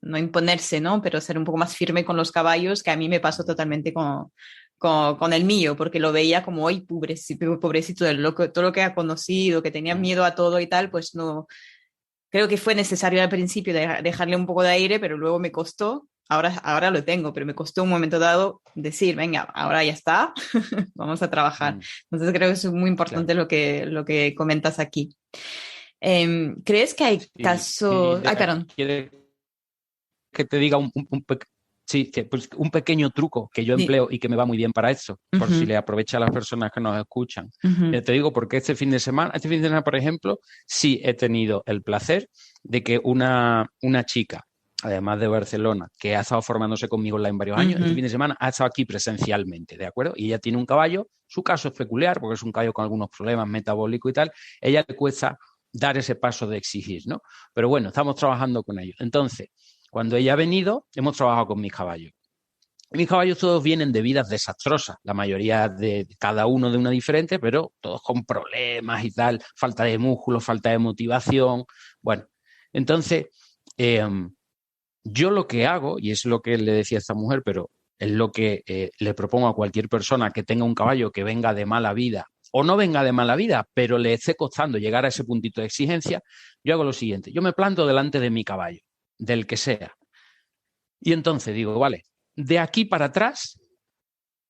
no imponerse, ¿no? Pero ser un poco más firme con los caballos, que a mí me pasó totalmente con el mío, porque lo veía como, ¡ay, pobrecito del loco! Todo lo que ha conocido, que tenía miedo a todo y tal, pues no. Creo que fue necesario al principio dejarle un poco de aire, pero luego me costó. Ahora lo tengo, pero me costó un momento dado decir, venga, ahora ya está, vamos a trabajar. Entonces creo que es muy importante lo que comentas aquí. ¿Crees que hay casos... Ay, perdón. ¿Quieres que te diga pues un pequeño truco que yo empleo y que me va muy bien para eso, por si le aprovecha a las personas que nos escuchan? Te digo porque este fin de semana, por ejemplo, sí he tenido el placer de que una chica, además de Barcelona, que ha estado formándose conmigo online varios años, este fin de semana ha estado aquí presencialmente, ¿de acuerdo? Y ella tiene un caballo, su caso es peculiar porque es un caballo con algunos problemas metabólicos y tal, ella le cuesta dar ese paso de exigir, ¿no? Pero bueno, estamos trabajando con ellos. Entonces, cuando ella ha venido, hemos trabajado con mis caballos. Mis caballos todos vienen de vidas desastrosas, la mayoría de cada uno de una diferente, pero todos con problemas y tal, falta de músculo, falta de motivación. Bueno, entonces, yo lo que hago, y es lo que le decía a esta mujer, pero es lo que le propongo a cualquier persona que tenga un caballo que venga de mala vida o no venga de mala vida, pero le esté costando llegar a ese puntito de exigencia, yo hago lo siguiente, yo me planto delante de mi caballo, del que sea, y entonces digo, vale, de aquí para atrás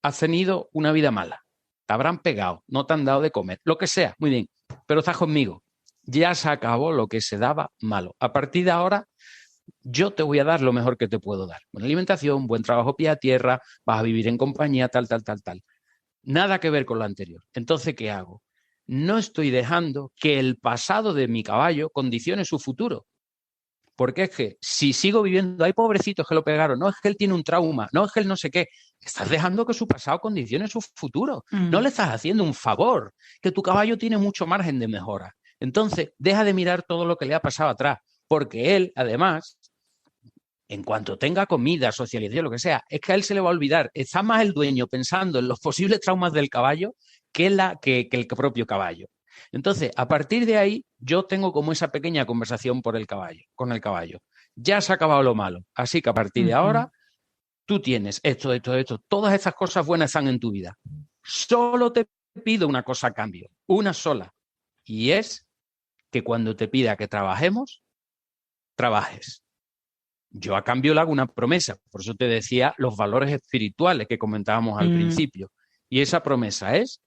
has tenido una vida mala, te habrán pegado, no te han dado de comer, lo que sea, muy bien, pero estás conmigo, ya se acabó lo que se daba malo, a partir de ahora yo te voy a dar lo mejor que te puedo dar, buena alimentación, buen trabajo pie a tierra, vas a vivir en compañía, tal. Nada que ver con lo anterior. Entonces, ¿qué hago? No estoy dejando que el pasado de mi caballo condicione su futuro. Porque es que si sigo viviendo, hay pobrecitos que lo pegaron, no es que él tiene un trauma, no es que él no sé qué, estás dejando que su pasado condicione su futuro. No le estás haciendo un favor, que tu caballo tiene mucho margen de mejora. Entonces, deja de mirar todo lo que le ha pasado atrás, porque él, además, en cuanto tenga comida, socialización, lo que sea, es que a él se le va a olvidar. Está más el dueño pensando en los posibles traumas del caballo que el propio caballo. Entonces, a partir de ahí, yo tengo como esa pequeña conversación con el caballo. Ya se ha acabado lo malo, así que a partir de ahora, tú tienes esto, todas estas cosas buenas están en tu vida. Solo te pido una cosa a cambio, una sola, y es que cuando te pida que trabajemos, trabajes. Yo a cambio le hago una promesa, por eso te decía los valores espirituales que comentábamos al principio. Y esa promesa es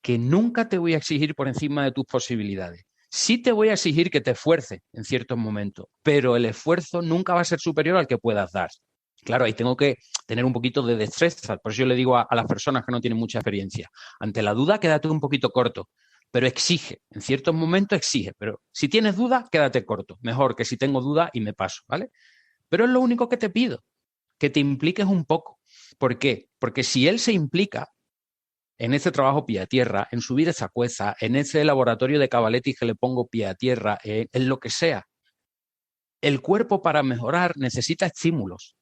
que nunca te voy a exigir por encima de tus posibilidades. Sí te voy a exigir que te esfuerces en ciertos momentos, pero el esfuerzo nunca va a ser superior al que puedas dar. Claro, ahí tengo que tener un poquito de destreza, por eso yo le digo a las personas que no tienen mucha experiencia, ante la duda quédate un poquito corto, pero exige, en ciertos momentos exige, pero si tienes duda, quédate corto, mejor que si tengo duda y me paso, ¿vale? Pero es lo único que te pido, que te impliques un poco. ¿Por qué? Porque si él se implica en ese trabajo pie a tierra, en subir esa cuesta, en ese laboratorio de Cavaletti que le pongo pie a tierra, en lo que sea, el cuerpo para mejorar necesita estímulos.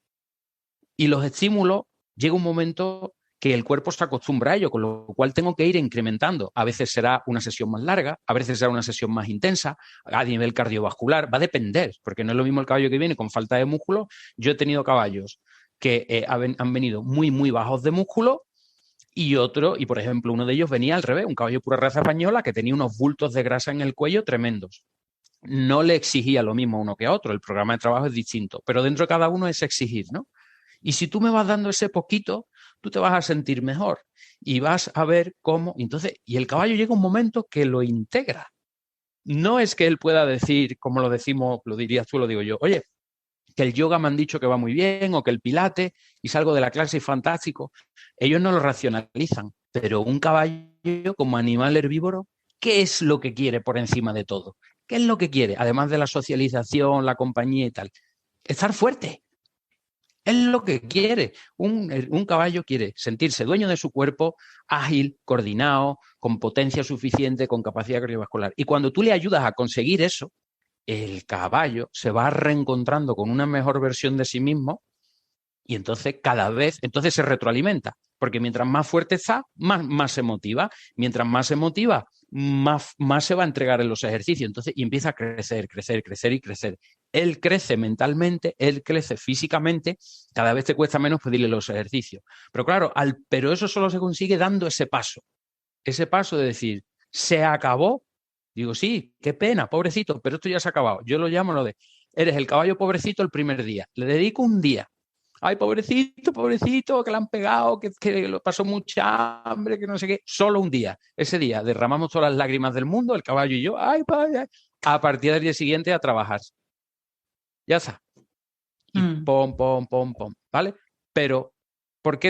Y los estímulos, llega un momento que el cuerpo se acostumbra a ello, con lo cual tengo que ir incrementando. A veces será una sesión más larga, a veces será una sesión más intensa, a nivel cardiovascular, va a depender, porque no es lo mismo el caballo que viene con falta de músculo. Yo he tenido caballos que han venido muy, muy bajos de músculo y por ejemplo, uno de ellos venía al revés, un caballo pura raza española que tenía unos bultos de grasa en el cuello tremendos. No le exigía lo mismo a uno que a otro, el programa de trabajo es distinto, pero dentro de cada uno es exigir, ¿no? Y si tú me vas dando ese poquito, tú te vas a sentir mejor y vas a ver cómo. Entonces, y el caballo llega un momento que lo integra. No es que él pueda decir, como lo decimos, lo dirías tú, lo digo yo, oye, que el yoga me han dicho que va muy bien o que el pilate y salgo de la clase y fantástico. Ellos no lo racionalizan, pero un caballo como animal herbívoro, ¿qué es lo que quiere por encima de todo? ¿Qué es lo que quiere? Además de la socialización, la compañía y tal. Estar fuerte. Es lo que quiere. Un caballo quiere sentirse dueño de su cuerpo, ágil, coordinado, con potencia suficiente, con capacidad cardiovascular. Y cuando tú le ayudas a conseguir eso, el caballo se va reencontrando con una mejor versión de sí mismo y entonces entonces se retroalimenta. Porque mientras más fuerte está, más se motiva. Mientras más se motiva, más se va a entregar en los ejercicios. Entonces, y empieza a crecer, crecer, crecer y crecer. Él crece mentalmente, él crece físicamente, cada vez te cuesta menos pedirle los ejercicios. Pero claro, pero eso solo se consigue dando ese paso de decir, se acabó. Digo, sí, qué pena, pobrecito, pero esto ya se ha acabado. Yo lo llamo eres el caballo pobrecito el primer día. Le dedico un día. Ay, pobrecito, pobrecito, que le han pegado, que lo pasó mucha hambre, que no sé qué. Solo un día. Ese día derramamos todas las lágrimas del mundo, el caballo y yo. Ay, padre. A partir del día siguiente a trabajar. Ya está. Y pom, pom, pom, pom. ¿Vale? Pero, porque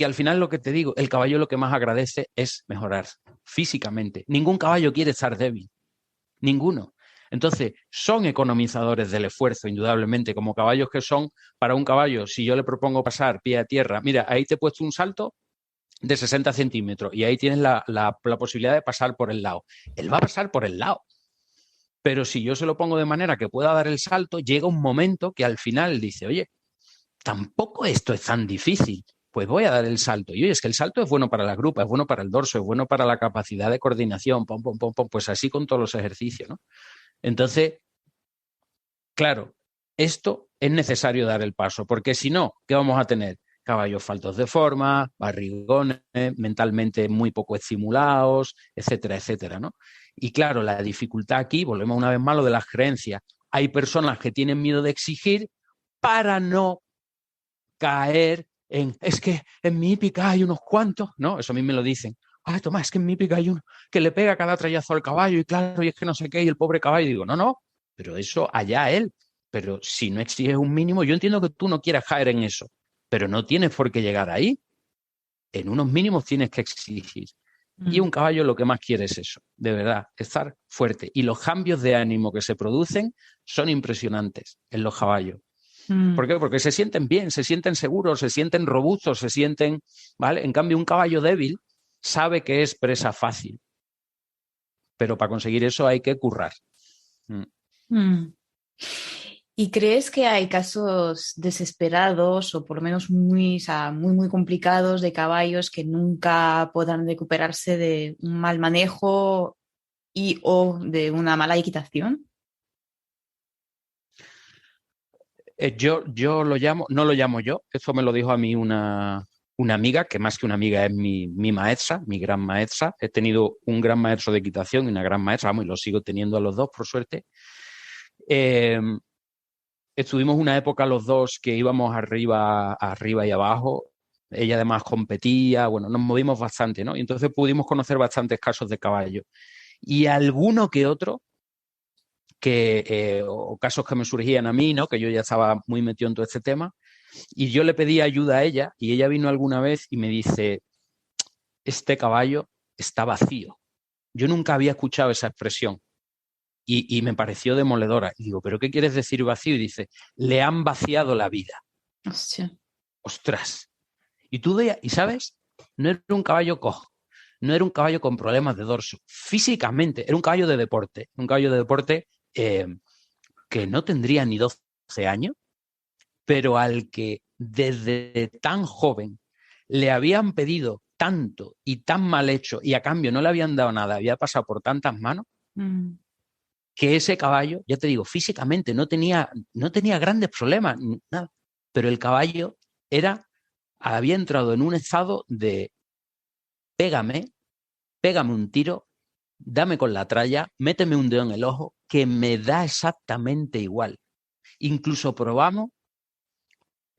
al final lo que te digo, el caballo lo que más agradece es mejorar físicamente. Ningún caballo quiere estar débil. Ninguno. Entonces, son economizadores del esfuerzo, indudablemente, como caballos que son. Para un caballo, si yo le propongo pasar pie a tierra, mira, ahí te he puesto un salto de 60 centímetros y ahí tienes la posibilidad de pasar por el lado. Él va a pasar por el lado. Pero si yo se lo pongo de manera que pueda dar el salto, llega un momento que al final dice, oye, tampoco esto es tan difícil, pues voy a dar el salto. Y oye, es que el salto es bueno para la grupa, es bueno para el dorso, es bueno para la capacidad de coordinación, pom, pom, pom, pom, pues así con todos los ejercicios, ¿no? Entonces, claro, esto es necesario dar el paso, porque si no, ¿qué vamos a tener? Caballos faltos de forma, barrigones, mentalmente muy poco estimulados, etcétera, etcétera, ¿no? Y claro, la dificultad aquí, volvemos una vez más a lo de las creencias. Hay personas que tienen miedo de exigir para no caer es que en mi hípica hay unos cuantos, ¿no? Eso a mí me lo dicen. Ay, Tomás, es que en mi hípica hay uno que le pega cada trayazo al caballo y claro, y es que no sé qué, y el pobre caballo. Y digo, no, pero eso allá él. Pero si no exiges un mínimo, yo entiendo que tú no quieras caer en eso, pero no tienes por qué llegar ahí. en unos mínimos tienes que exigir. Y un caballo lo que más quiere es eso, de verdad, estar fuerte. Y los cambios de ánimo que se producen son impresionantes en los caballos. ¿Por qué? Porque se sienten bien, se sienten seguros, se sienten robustos, se sienten, ¿vale? En cambio, un caballo débil sabe que es presa fácil. Pero para conseguir eso hay que currar. ¿Y crees que hay casos desesperados o por lo menos muy, o sea, muy complicados de caballos que nunca podrán recuperarse de un mal manejo y o de una mala equitación? Yo lo llamo, no lo llamo yo, esto me lo dijo a mí una amiga, que más que una amiga es mi maestra, mi gran maestra. He tenido un gran maestro de equitación y una gran maestra, vamos, y lo sigo teniendo a los dos, por suerte. Estuvimos una época los dos que íbamos arriba y abajo. Ella además competía, bueno, nos movimos bastante, ¿no? Y entonces pudimos conocer bastantes casos de caballo. Y alguno que otro, o casos que me surgían a mí, ¿no? Que yo ya estaba muy metido en todo este tema. Y yo le pedí ayuda a ella y ella vino alguna vez y me dice, este caballo está vacío. Yo nunca había escuchado esa expresión. Y me pareció demoledora. Y digo, ¿pero qué quieres decir vacío? Y dice, le han vaciado la vida. Hostia. Ostras. Y tú veías, y sabes, no era un caballo cojo, no era un caballo con problemas de dorso. Físicamente, era un caballo de deporte. Un caballo de deporte que no tendría ni 12 años, pero al que desde tan joven le habían pedido tanto y tan mal hecho y a cambio no le habían dado nada, había pasado por tantas manos, que ese caballo, ya te digo, físicamente no tenía grandes problemas, nada, pero el caballo había entrado en un estado de pégame un tiro, dame con la tralla, méteme un dedo en el ojo, que me da exactamente igual. Incluso probamos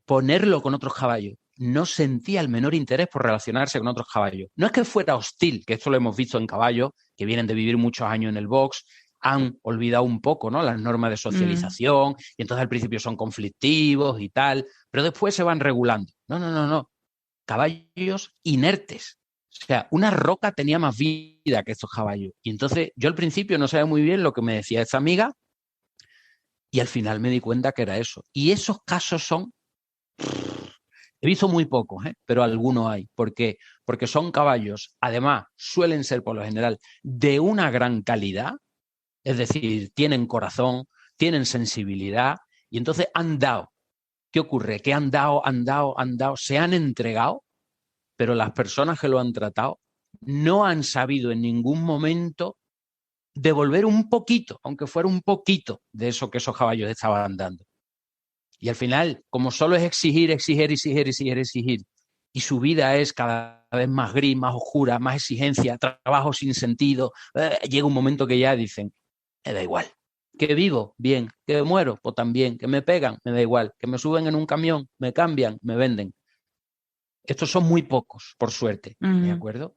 ponerlo con otros caballos. No sentía el menor interés por relacionarse con otros caballos. No es que fuera hostil, que esto lo hemos visto en caballos que vienen de vivir muchos años en el box, han olvidado un poco, ¿no?, las normas de socialización y entonces al principio son conflictivos y tal, pero después se van regulando. No. Caballos inertes. O sea, una roca tenía más vida que estos caballos. Y entonces yo al principio no sabía muy bien lo que me decía esta amiga y al final me di cuenta que era eso. Y esos casos son... He visto muy pocos, pero algunos hay. ¿Por qué? Porque son caballos, además, suelen ser por lo general de una gran calidad, es decir, tienen corazón, tienen sensibilidad, y entonces han dado. ¿Qué ocurre? Que han dado, se han entregado, pero las personas que lo han tratado no han sabido en ningún momento devolver un poquito, aunque fuera un poquito, de eso que esos caballos estaban dando. Y al final, como solo es exigir, y su vida es cada vez más gris, más oscura, más exigencia, trabajo sin sentido, llega un momento que ya dicen, me da igual. Que vivo, bien. Que muero, pues también. Que me pegan, me da igual. Que me suben en un camión, me cambian, me venden. Estos son muy pocos, por suerte, ¿de acuerdo?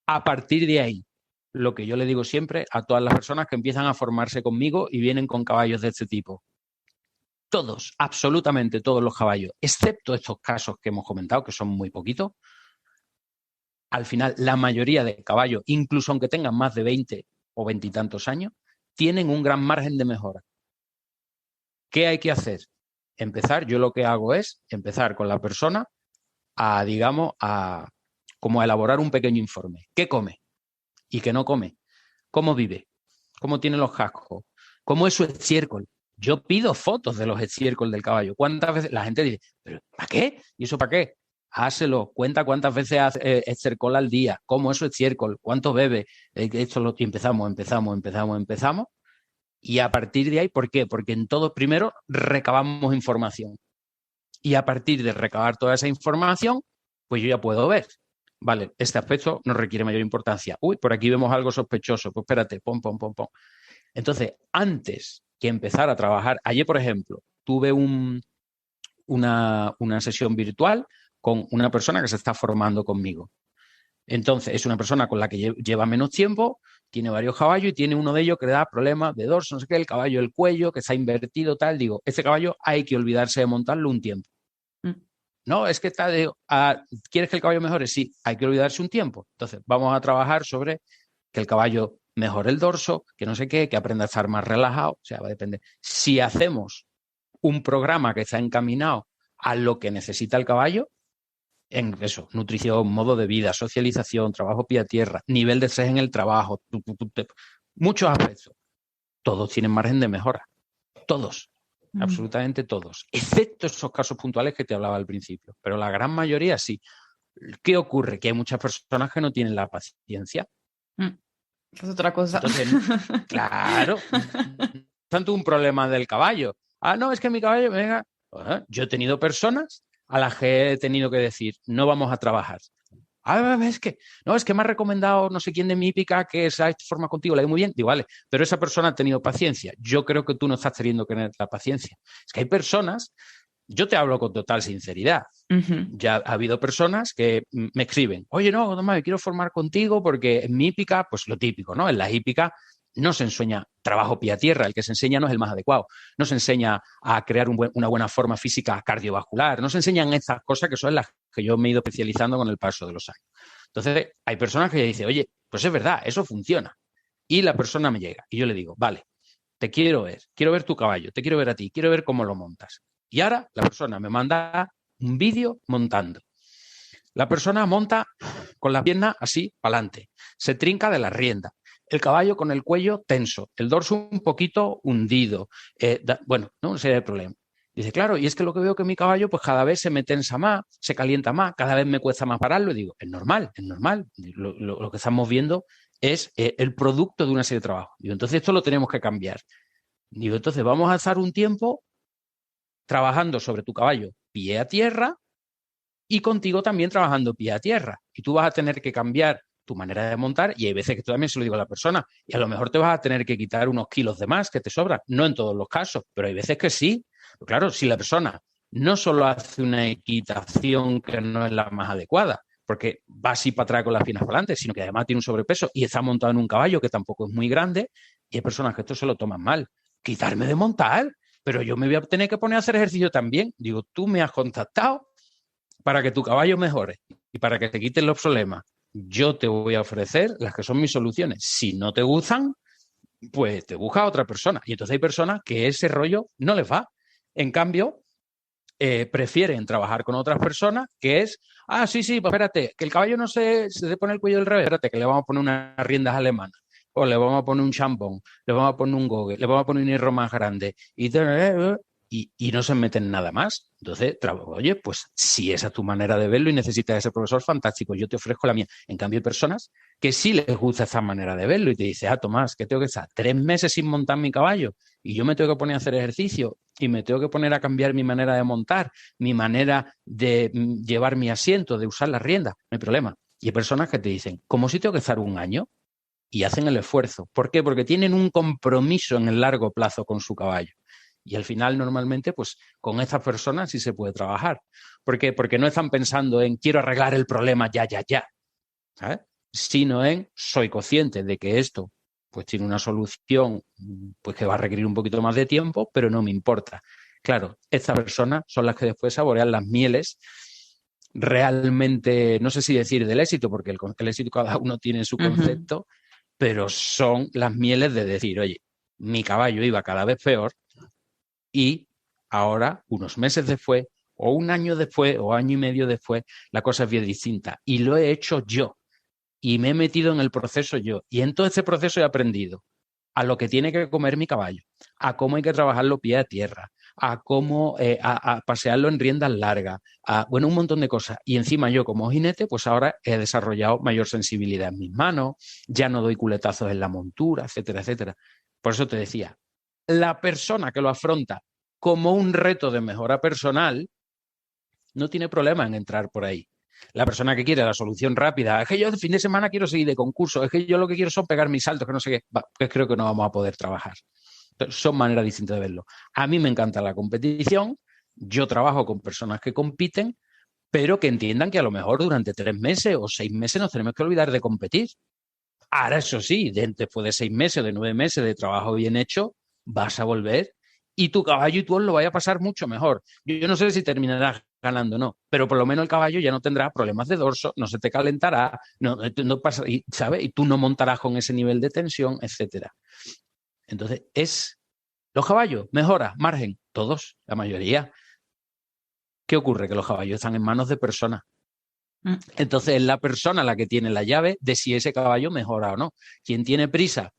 A partir de ahí, lo que yo le digo siempre a todas las personas que empiezan a formarse conmigo y vienen con caballos de este tipo. Todos, absolutamente todos los caballos, excepto estos casos que hemos comentado, que son muy poquitos, al final la mayoría de caballos, incluso aunque tengan más de 20 o 20 y tantos años, tienen un gran margen de mejora. ¿Qué hay que hacer? Yo lo que hago es empezar con la persona como a elaborar un pequeño informe. ¿Qué come y qué no come? ¿Cómo vive? ¿Cómo tiene los cascos? ¿Cómo es su estiércol? Yo pido fotos de los estiércoles del caballo. ¿Cuántas veces? La gente dice, ¿pero para qué? ¿Y eso para qué? Házelo. Cuenta cuántas veces hace estiércol al día. ¿Cómo es su estiércol? ¿Cuánto bebe? Empezamos. Y a partir de ahí, ¿por qué? Porque en todo primero recabamos información. Y a partir de recabar toda esa información, pues yo ya puedo ver. Vale, este aspecto no requiere mayor importancia. Uy, por aquí vemos algo sospechoso. Pues espérate, pom. Entonces, antes que empezar a trabajar, ayer, por ejemplo, tuve una sesión virtual con una persona que se está formando conmigo. Entonces, es una persona con la que lleva menos tiempo, tiene varios caballos y tiene uno de ellos que le da problemas de dorso, no sé qué, el caballo del cuello, que está invertido, tal. Digo, este caballo hay que olvidarse de montarlo un tiempo. No, es que ¿quieres que el caballo mejore? Sí, hay que olvidarse un tiempo. Entonces, vamos a trabajar sobre que el caballo mejore el dorso, que no sé qué, que aprenda a estar más relajado. O sea, va a depender. Si hacemos un programa que está encaminado a lo que necesita el caballo, en eso, nutrición, modo de vida, socialización, trabajo pie a tierra, nivel de estrés en el trabajo, muchos aspectos, todos tienen margen de mejora. Todos. Absolutamente todos, excepto esos casos puntuales que te hablaba al principio, pero la gran mayoría sí. ¿Qué ocurre? Que hay muchas personas que no tienen la paciencia. Es otra cosa. Entonces, claro, tanto un problema del caballo. No, es que mi caballo, venga. Yo he tenido personas a las que he tenido que decir, no vamos a trabajar. Es que me ha recomendado no sé quién de mi hípica que esa forma contigo, la he muy bien. Digo, vale, pero esa persona ha tenido paciencia. Yo creo que tú no estás teniendo que tener la paciencia. Es que hay personas, yo te hablo con total sinceridad. Ya ha habido personas que me escriben, oye, no, me quiero formar contigo porque en mi hípica, pues lo típico, ¿no? En la hípica no se enseña trabajo pie a tierra, el que se enseña no es el más adecuado. No se enseña a crear una buena forma física cardiovascular, no se enseñan estas cosas que son las que yo me he ido especializando con el paso de los años. Entonces, hay personas que dicen, oye, pues es verdad, eso funciona. Y la persona me llega y yo le digo, vale, te quiero ver tu caballo, te quiero ver a ti, quiero ver cómo lo montas. Y ahora la persona me manda un vídeo montando. La persona monta con la pierna así para adelante, se trinca de la rienda. El caballo con el cuello tenso, el dorso un poquito hundido. Bueno, no una serie de problemas. Dice, claro, y es que lo que veo que mi caballo pues cada vez se me tensa más, se calienta más, cada vez me cuesta más pararlo. Y digo, es normal, es normal. Lo que estamos viendo es el producto de una serie de trabajos. Digo, entonces esto lo tenemos que cambiar. Digo, entonces vamos a estar un tiempo trabajando sobre tu caballo pie a tierra y contigo también trabajando pie a tierra. Y tú vas a tener que cambiar tu manera de montar y hay veces que tú también se lo digo a la persona y a lo mejor te vas a tener que quitar unos kilos de más que te sobran. No en todos los casos, pero hay veces que sí. Pero claro, si la persona no solo hace una equitación que no es la más adecuada, porque va así para atrás con las piernas para adelante, sino que además tiene un sobrepeso y está montado en un caballo que tampoco es muy grande, y hay personas que esto se lo toman mal. Quitarme de montar, pero yo me voy a tener que poner a hacer ejercicio también. Digo, tú me has contactado para que tu caballo mejore y para que te quiten los problemas. Yo te voy a ofrecer las que son mis soluciones. Si no te gustan, pues te busca a otra persona. Y entonces hay personas que ese rollo no les va. En cambio, prefieren trabajar con otras personas, que es, sí, pues espérate, que el caballo no se pone el cuello del revés, espérate, que le vamos a poner unas riendas alemanas, o le vamos a poner un champón, le vamos a poner un gogue, le vamos a poner un hierro más grande, y no se meten nada más. Entonces, oye, pues si esa es tu manera de verlo y necesitas ese profesor, fantástico, yo te ofrezco la mía. En cambio, hay personas que sí les gusta esa manera de verlo y te dice, Tomás, que tengo que estar 3 meses sin montar mi caballo y yo me tengo que poner a hacer ejercicio y me tengo que poner a cambiar mi manera de montar, mi manera de llevar mi asiento, de usar las riendas, no hay problema. Y hay personas que te dicen, ¿cómo si tengo que estar 1 año? Y hacen el esfuerzo. ¿Por qué? Porque tienen un compromiso en el largo plazo con su caballo. Y al final, normalmente, pues con estas personas sí se puede trabajar. ¿Por qué? Porque no están pensando en quiero arreglar el problema ya, ¿sabes? Sino en soy consciente de que esto pues tiene una solución pues que va a requerir un poquito más de tiempo, pero no me importa. Claro, estas personas son las que después saborean las mieles realmente, no sé si decir del éxito, porque el éxito cada uno tiene su concepto, pero son las mieles de decir, oye, mi caballo iba cada vez peor y ahora, unos meses después, o 1 año después, o año y medio después, la cosa es bien distinta. Y lo he hecho yo. Y me he metido en el proceso yo. Y en todo este proceso he aprendido a lo que tiene que comer mi caballo, a cómo hay que trabajarlo pie a tierra, a cómo a pasearlo en riendas largas, bueno, un montón de cosas. Y encima yo como jinete, pues ahora he desarrollado mayor sensibilidad en mis manos, ya no doy culetazos en la montura, etcétera, etcétera. Por eso te decía, la persona que lo afronta como un reto de mejora personal no tiene problema en entrar por ahí. La persona que quiere la solución rápida, es que yo el fin de semana quiero seguir de concurso, es que yo lo que quiero son pegar mis saltos, que no sé qué, pues creo que no vamos a poder trabajar. Entonces, son maneras distintas de verlo. A mí me encanta la competición, yo trabajo con personas que compiten, pero que entiendan que a lo mejor durante 3 meses o 6 meses nos tenemos que olvidar de competir. Ahora, eso sí, después de 6 meses o de 9 meses de trabajo bien hecho, vas a volver y tu caballo y tú os lo vais a pasar mucho mejor. Yo no sé si terminarás ganando o no, pero por lo menos el caballo ya no tendrá problemas de dorso, no se te calentará, no pasa, ¿sabes? Y tú no montarás con ese nivel de tensión, etcétera. Entonces, los caballos, mejora, margen, todos, la mayoría. ¿Qué ocurre? Que los caballos están en manos de personas. Entonces es la persona la que tiene la llave de si ese caballo mejora o no. Quien tiene prisa,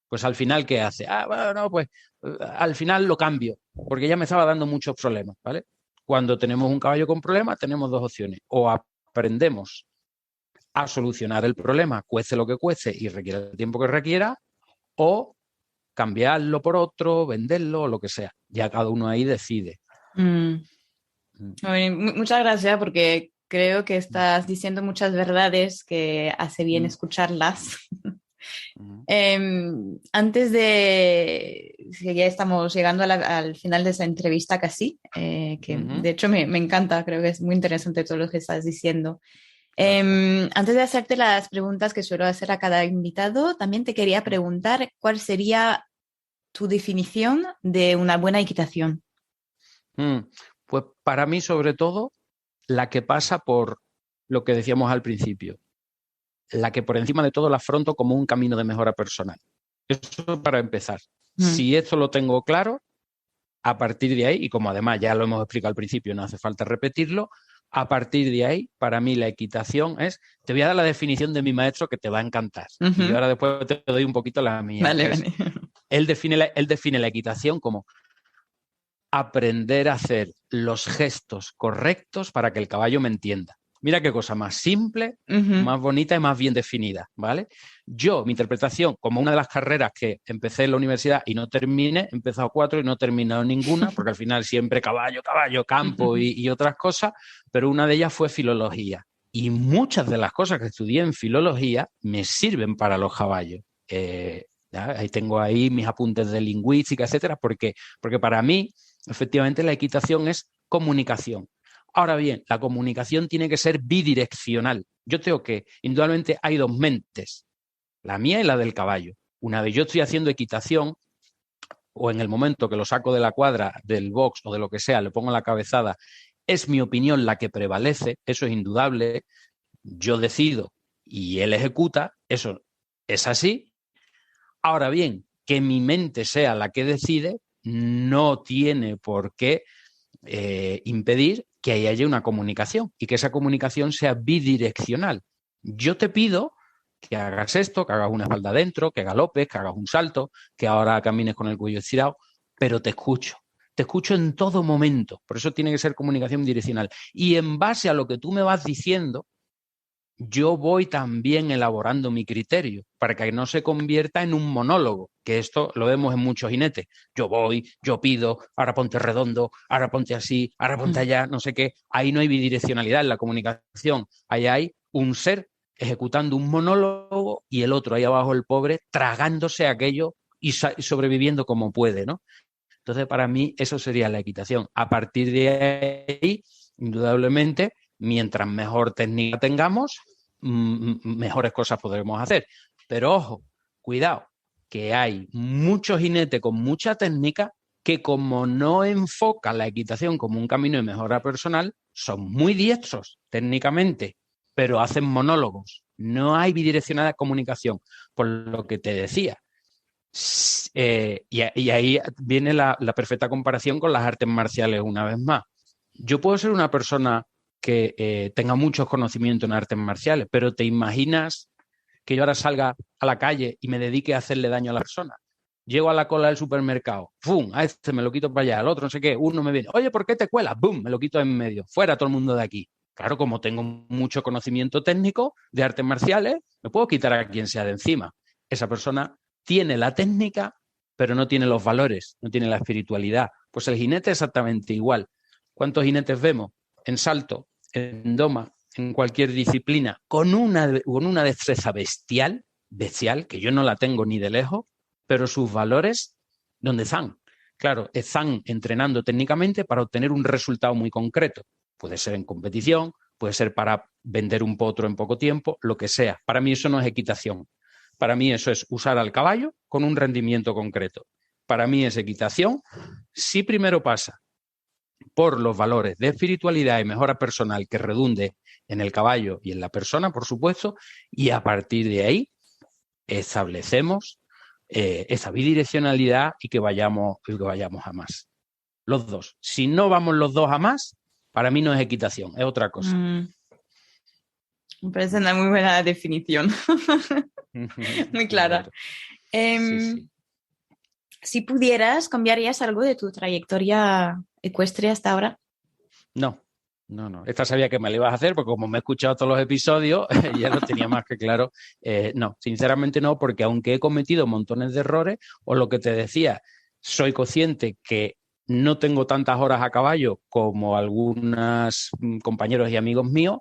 pues al final, ¿qué hace? Bueno, pues al final lo cambio, porque ya me estaba dando muchos problemas, ¿vale? Cuando tenemos un caballo con problemas, tenemos dos opciones. O aprendemos a solucionar el problema, cueste lo que cueste y requiera el tiempo que requiera, o cambiarlo por otro, venderlo, o lo que sea. Ya cada uno ahí decide. Muchas gracias, porque creo que estás diciendo muchas verdades que hace bien escucharlas. Antes de que ya estamos llegando al final de esa entrevista casi, que de hecho me encanta, creo que es muy interesante todo lo que estás diciendo. Antes de hacerte las preguntas que suelo hacer a cada invitado, también te quería preguntar cuál sería tu definición de una buena equitación. Pues para mí, sobre todo, la que pasa por lo que decíamos al principio, la que por encima de todo la afronto como un camino de mejora personal. Eso para empezar. Si esto lo tengo claro, a partir de ahí, y como además ya lo hemos explicado al principio, no hace falta repetirlo, a partir de ahí, para mí la equitación es, te voy a dar la definición de mi maestro que te va a encantar. Y ahora después te doy un poquito la mía. Vale. Él define la equitación como aprender a hacer los gestos correctos para que el caballo me entienda. Mira qué cosa más simple, más bonita y más bien definida, ¿vale? Mi interpretación, como una de las carreras que empecé en la universidad y no terminé, he empezado 4 y no he terminado ninguna, porque al final siempre caballo, campo y otras cosas, pero una de ellas fue filología. Y muchas de las cosas que estudié en filología me sirven para los caballos. Ahí tengo ahí mis apuntes de lingüística, etcétera, porque para mí, efectivamente, la equitación es comunicación. Ahora bien, la comunicación tiene que ser bidireccional. Yo creo que indudablemente hay dos mentes, la mía y la del caballo. Una vez yo estoy haciendo equitación, o en el momento que lo saco de la cuadra, del box o de lo que sea, le pongo la cabezada, es mi opinión la que prevalece, eso es indudable. Yo decido y él ejecuta, eso es así. Ahora bien, que mi mente sea la que decide no tiene por qué impedir que ahí haya una comunicación y que esa comunicación sea bidireccional. Yo te pido que hagas esto, que hagas una espalda adentro, que galopes, que hagas un salto, que ahora camines con el cuello estirado, pero te escucho en todo momento. Por eso tiene que ser comunicación bidireccional. Y en base a lo que tú me vas diciendo, yo voy también elaborando mi criterio para que no se convierta en un monólogo, que esto lo vemos en muchos jinetes. Yo voy, yo pido, ahora ponte redondo, ahora ponte así, ahora ponte allá, no sé qué. Ahí no hay bidireccionalidad en la comunicación. Ahí hay un ser ejecutando un monólogo y el otro ahí abajo, el pobre, tragándose aquello y sobreviviendo como puede, ¿no? Entonces, para mí, eso sería la equitación. A partir de ahí, indudablemente, mientras mejor técnica tengamos, mejores cosas podremos hacer. Pero ojo, cuidado, que hay muchos jinetes con mucha técnica que, como no enfocan la equitación como un camino de mejora personal, son muy diestros técnicamente, pero hacen monólogos. No hay bidireccional de comunicación, por lo que te decía. Y ahí viene la perfecta comparación con las artes marciales una vez más. Yo puedo ser una persona que tenga muchos conocimientos en artes marciales, pero ¿te imaginas que yo ahora salga a la calle y me dedique a hacerle daño a la persona? Llego a la cola del supermercado, ¡fum! A este me lo quito para allá, al otro no sé qué, uno me viene, oye, ¿por qué te cuelas? ¡Bum! Me lo quito en medio, fuera todo el mundo de aquí. Claro, como tengo mucho conocimiento técnico de artes marciales, me puedo quitar a quien sea de encima. Esa persona tiene la técnica, pero no tiene los valores, no tiene la espiritualidad. Pues el jinete es exactamente igual. ¿Cuántos jinetes vemos en salto, en doma, en cualquier disciplina, con una destreza bestial, que yo no la tengo ni de lejos, pero sus valores, ¿dónde están? Claro, están entrenando técnicamente para obtener un resultado muy concreto. Puede ser en competición, puede ser para vender un potro en poco tiempo, lo que sea. Para mí eso no es equitación. Para mí eso es usar al caballo con un rendimiento concreto. para mí es equitación. Si primero pasa por los valores de espiritualidad y mejora personal que redunde en el caballo y en la persona, por supuesto, y a partir de ahí establecemos esa bidireccionalidad y que vayamos a más. Los dos. Si no vamos los dos a más, para mí no es equitación, es otra cosa. Me parece una muy buena definición. Muy clara. Sí. Si pudieras, ¿cambiarías algo de tu trayectoria ecuestre hasta ahora? No. Esta sabía que me la ibas a hacer porque como me he escuchado todos los episodios, ya lo tenía más que claro. No, sinceramente no, porque aunque he cometido montones de errores, o lo que te decía, soy consciente que no tengo tantas horas a caballo como algunos compañeros y amigos míos,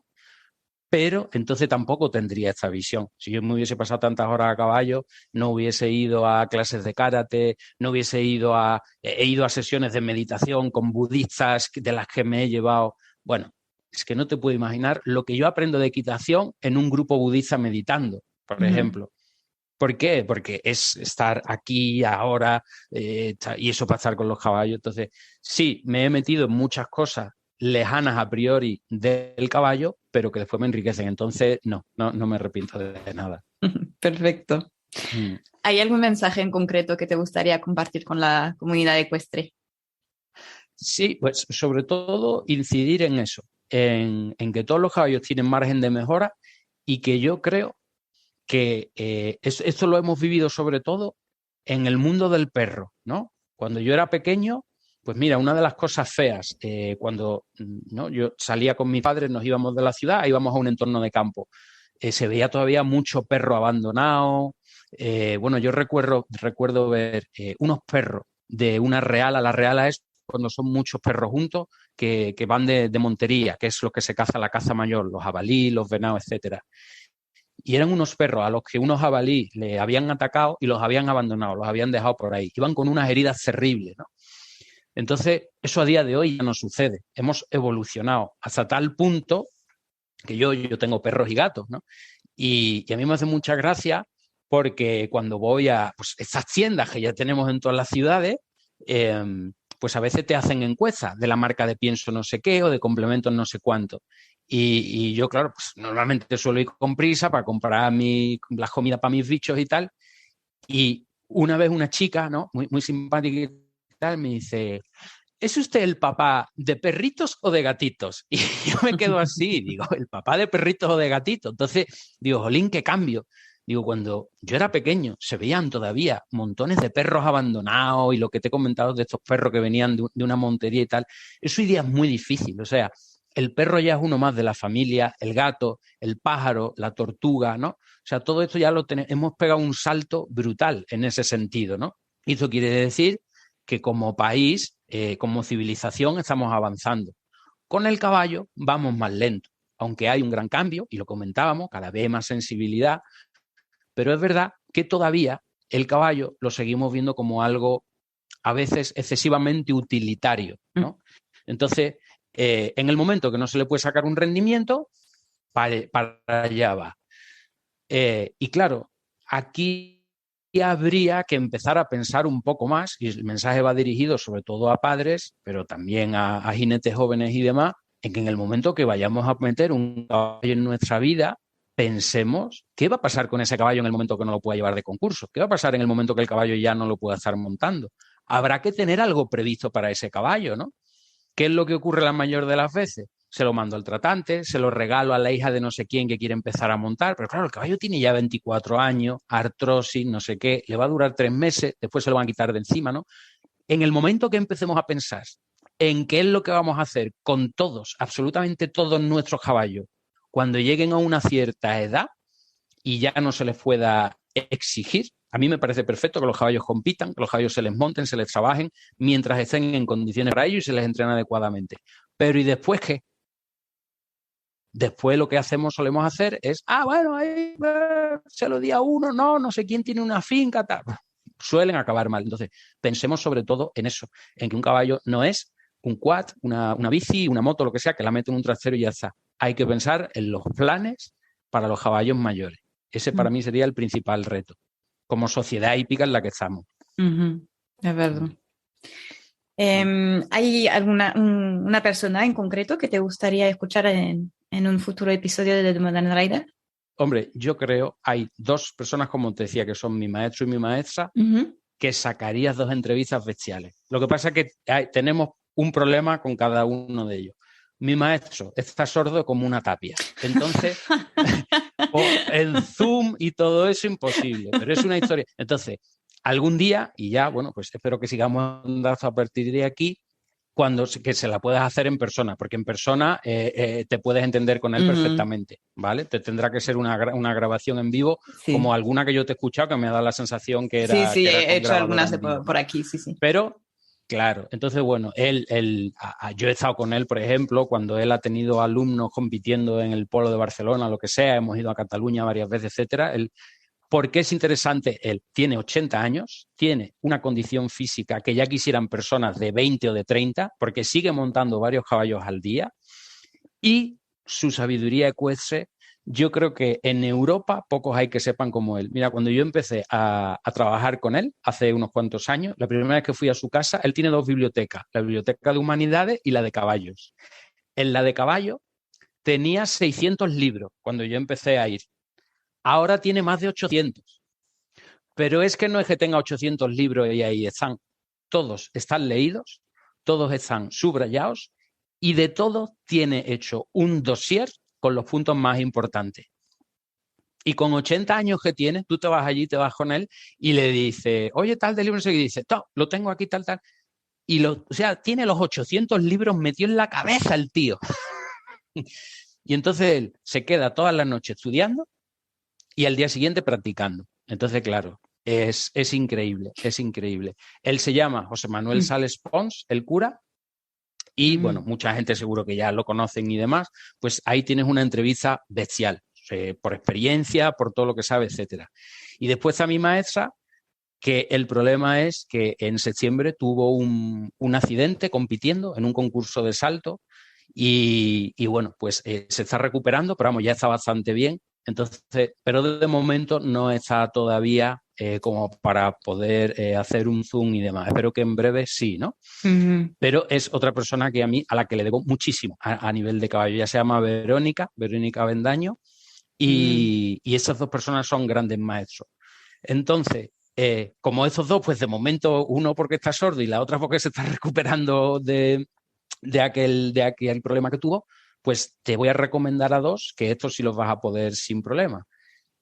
pero entonces tampoco tendría esta visión. Si yo me hubiese pasado tantas horas a caballo, no hubiese ido a clases de karate, no hubiese ido he ido a sesiones de meditación con budistas de las que me he llevado. Bueno, es que no te puedo imaginar lo que yo aprendo de equitación en un grupo budista meditando, por ejemplo. ¿Por qué? Porque es estar aquí, ahora, y eso para estar con los caballos. Entonces, sí, me he metido en muchas cosas lejanas a priori del caballo, pero que después me enriquecen. Entonces, no me arrepiento de nada. Perfecto. ¿Hay algún mensaje en concreto que te gustaría compartir con la comunidad ecuestre? Sí, pues sobre todo incidir en eso, en que todos los caballos tienen margen de mejora y que yo creo que esto lo hemos vivido sobre todo en el mundo del perro, ¿no? Cuando yo era pequeño, pues mira, una de las cosas feas, cuando yo salía con mis padres, nos íbamos de la ciudad, íbamos a un entorno de campo, se veía todavía mucho perro abandonado. Bueno, yo recuerdo ver unos perros de una reala. La reala es cuando son muchos perros juntos que van de montería, que es lo que se caza la caza mayor, los jabalí, los venados, etcétera. Y eran unos perros a los que unos jabalí le habían atacado y los habían abandonado, los habían dejado por ahí. Iban con unas heridas terribles, ¿no? Entonces, eso a día de hoy ya no sucede. Hemos evolucionado hasta tal punto que yo tengo perros y gatos, ¿no? Y a mí me hace mucha gracia porque cuando voy a estas tiendas que ya tenemos en todas las ciudades, pues a veces te hacen encuestas de la marca de pienso no sé qué o de complementos no sé cuánto. Y yo, claro, pues normalmente suelo ir con prisa para comprar las comidas para mis bichos y tal. Y una vez una chica, ¿no? Muy simpática y tal, me dice, ¿es usted el papá de perritos o de gatitos? Y yo me quedo así, digo, ¿el papá de perritos o de gatitos? Entonces, digo, jolín, qué cambio. Digo, cuando yo era pequeño, se veían todavía montones de perros abandonados y lo que te he comentado de estos perros que venían de una montería y tal. Eso hoy día es muy difícil. O sea, el perro ya es uno más de la familia, el gato, el pájaro, la tortuga, ¿no? O sea, todo esto ya hemos pegado un salto brutal en ese sentido, ¿no? Y eso quiere decir que como país, como civilización, estamos avanzando. Con el caballo vamos más lento, aunque hay un gran cambio, y lo comentábamos, cada vez más sensibilidad, pero es verdad que todavía el caballo lo seguimos viendo como algo a veces excesivamente utilitario, ¿no? Entonces, en el momento que no se le puede sacar un rendimiento, para allá va. Y claro, aquí habría que empezar a pensar un poco más, y el mensaje va dirigido sobre todo a padres, pero también a jinetes jóvenes y demás, en que en el momento que vayamos a meter un caballo en nuestra vida, pensemos qué va a pasar con ese caballo en el momento que no lo pueda llevar de concurso, qué va a pasar en el momento que el caballo ya no lo pueda estar montando. Habrá que tener algo previsto para ese caballo, ¿no? ¿Qué es lo que ocurre la mayor de las veces? Se lo mando al tratante, se lo regalo a la hija de no sé quién que quiere empezar a montar, pero claro, el caballo tiene ya 24 años, artrosis, no sé qué, le va a durar 3 meses, después se lo van a quitar de encima, ¿no? En el momento que empecemos a pensar en qué es lo que vamos a hacer con todos, absolutamente todos nuestros caballos, cuando lleguen a una cierta edad y ya no se les pueda exigir, a mí me parece perfecto que los caballos compitan, que los caballos se les monten, se les trabajen, mientras estén en condiciones para ello y se les entrena adecuadamente. Pero ¿y después qué? Después lo que solemos hacer es, bueno, ahí se lo di a uno, no sé quién tiene una finca, tal. Suelen acabar mal. Entonces, pensemos sobre todo en eso, en que un caballo no es un quad, una bici, una moto, lo que sea, que la meten en un trasero y ya está. Hay que pensar en los planes para los caballos mayores. Ese para mí sería el principal reto, como sociedad hípica en la que estamos. Es verdad. ¿Hay una persona en concreto que te gustaría escuchar en un futuro episodio de The Modern Rider? Hombre, yo creo, hay dos personas, como te decía, que son mi maestro y mi maestra, que sacarías dos entrevistas bestiales. Lo que pasa es que tenemos un problema con cada uno de ellos. Mi maestro está sordo como una tapia. Entonces, en Zoom y todo eso, imposible. Pero es una historia. Entonces, algún día, y ya, bueno, pues espero que sigamos andando a partir de aquí, que se la puedas hacer en persona, porque en persona te puedes entender con él perfectamente, ¿vale? Te tendrá que ser una grabación en vivo, sí, como alguna que yo te he escuchado, que me ha dado la sensación que era. Sí, que era he hecho algunas por aquí, sí. Pero, claro, entonces, bueno, yo he estado con él, por ejemplo, cuando él ha tenido alumnos compitiendo en el Polo de Barcelona, lo que sea, hemos ido a Cataluña varias veces, etcétera. ¿Por qué es interesante? Él tiene 80 años, tiene una condición física que ya quisieran personas de 20 o de 30, porque sigue montando varios caballos al día, y su sabiduría ecuestre, yo creo que en Europa pocos hay que sepan como él. Mira, cuando yo empecé a trabajar con él, hace unos cuantos años, la primera vez que fui a su casa, él tiene dos bibliotecas, la biblioteca de humanidades y la de caballos. En la de caballos tenía 600 libros cuando yo empecé a ir. Ahora tiene más de 800. Pero es que no es que tenga 800 libros y ahí están. Todos están leídos, todos están subrayados y de todo tiene hecho un dossier con los puntos más importantes. Y con 80 años que tiene, tú te vas allí, te vas con él y le dices, oye, tal de libro, y dice, lo tengo aquí, tal. Y o sea, tiene los 800 libros metidos en la cabeza el tío. Y entonces él se queda todas las noches estudiando y al día siguiente practicando. Entonces, claro, es increíble, es increíble. Él se llama José Manuel Sales Pons, el cura, y bueno, mucha gente seguro que ya lo conocen y demás, pues ahí tienes una entrevista bestial, por experiencia, por todo lo que sabe, etcétera. Y después está mi maestra, que el problema es que en septiembre tuvo un accidente compitiendo en un concurso de salto y bueno, pues se está recuperando, pero vamos, ya está bastante bien. Entonces, pero de momento no está todavía como para poder hacer un Zoom y demás. Espero que en breve sí, ¿no? Pero es otra persona que a la que le debo muchísimo a nivel de caballo. Ella se llama Verónica Bendaño, y estas dos personas son grandes maestros. Entonces, como estos dos, pues de momento uno porque está sordo y la otra porque se está recuperando de aquel problema que tuvo, pues te voy a recomendar a dos que estos sí los vas a poder sin problema.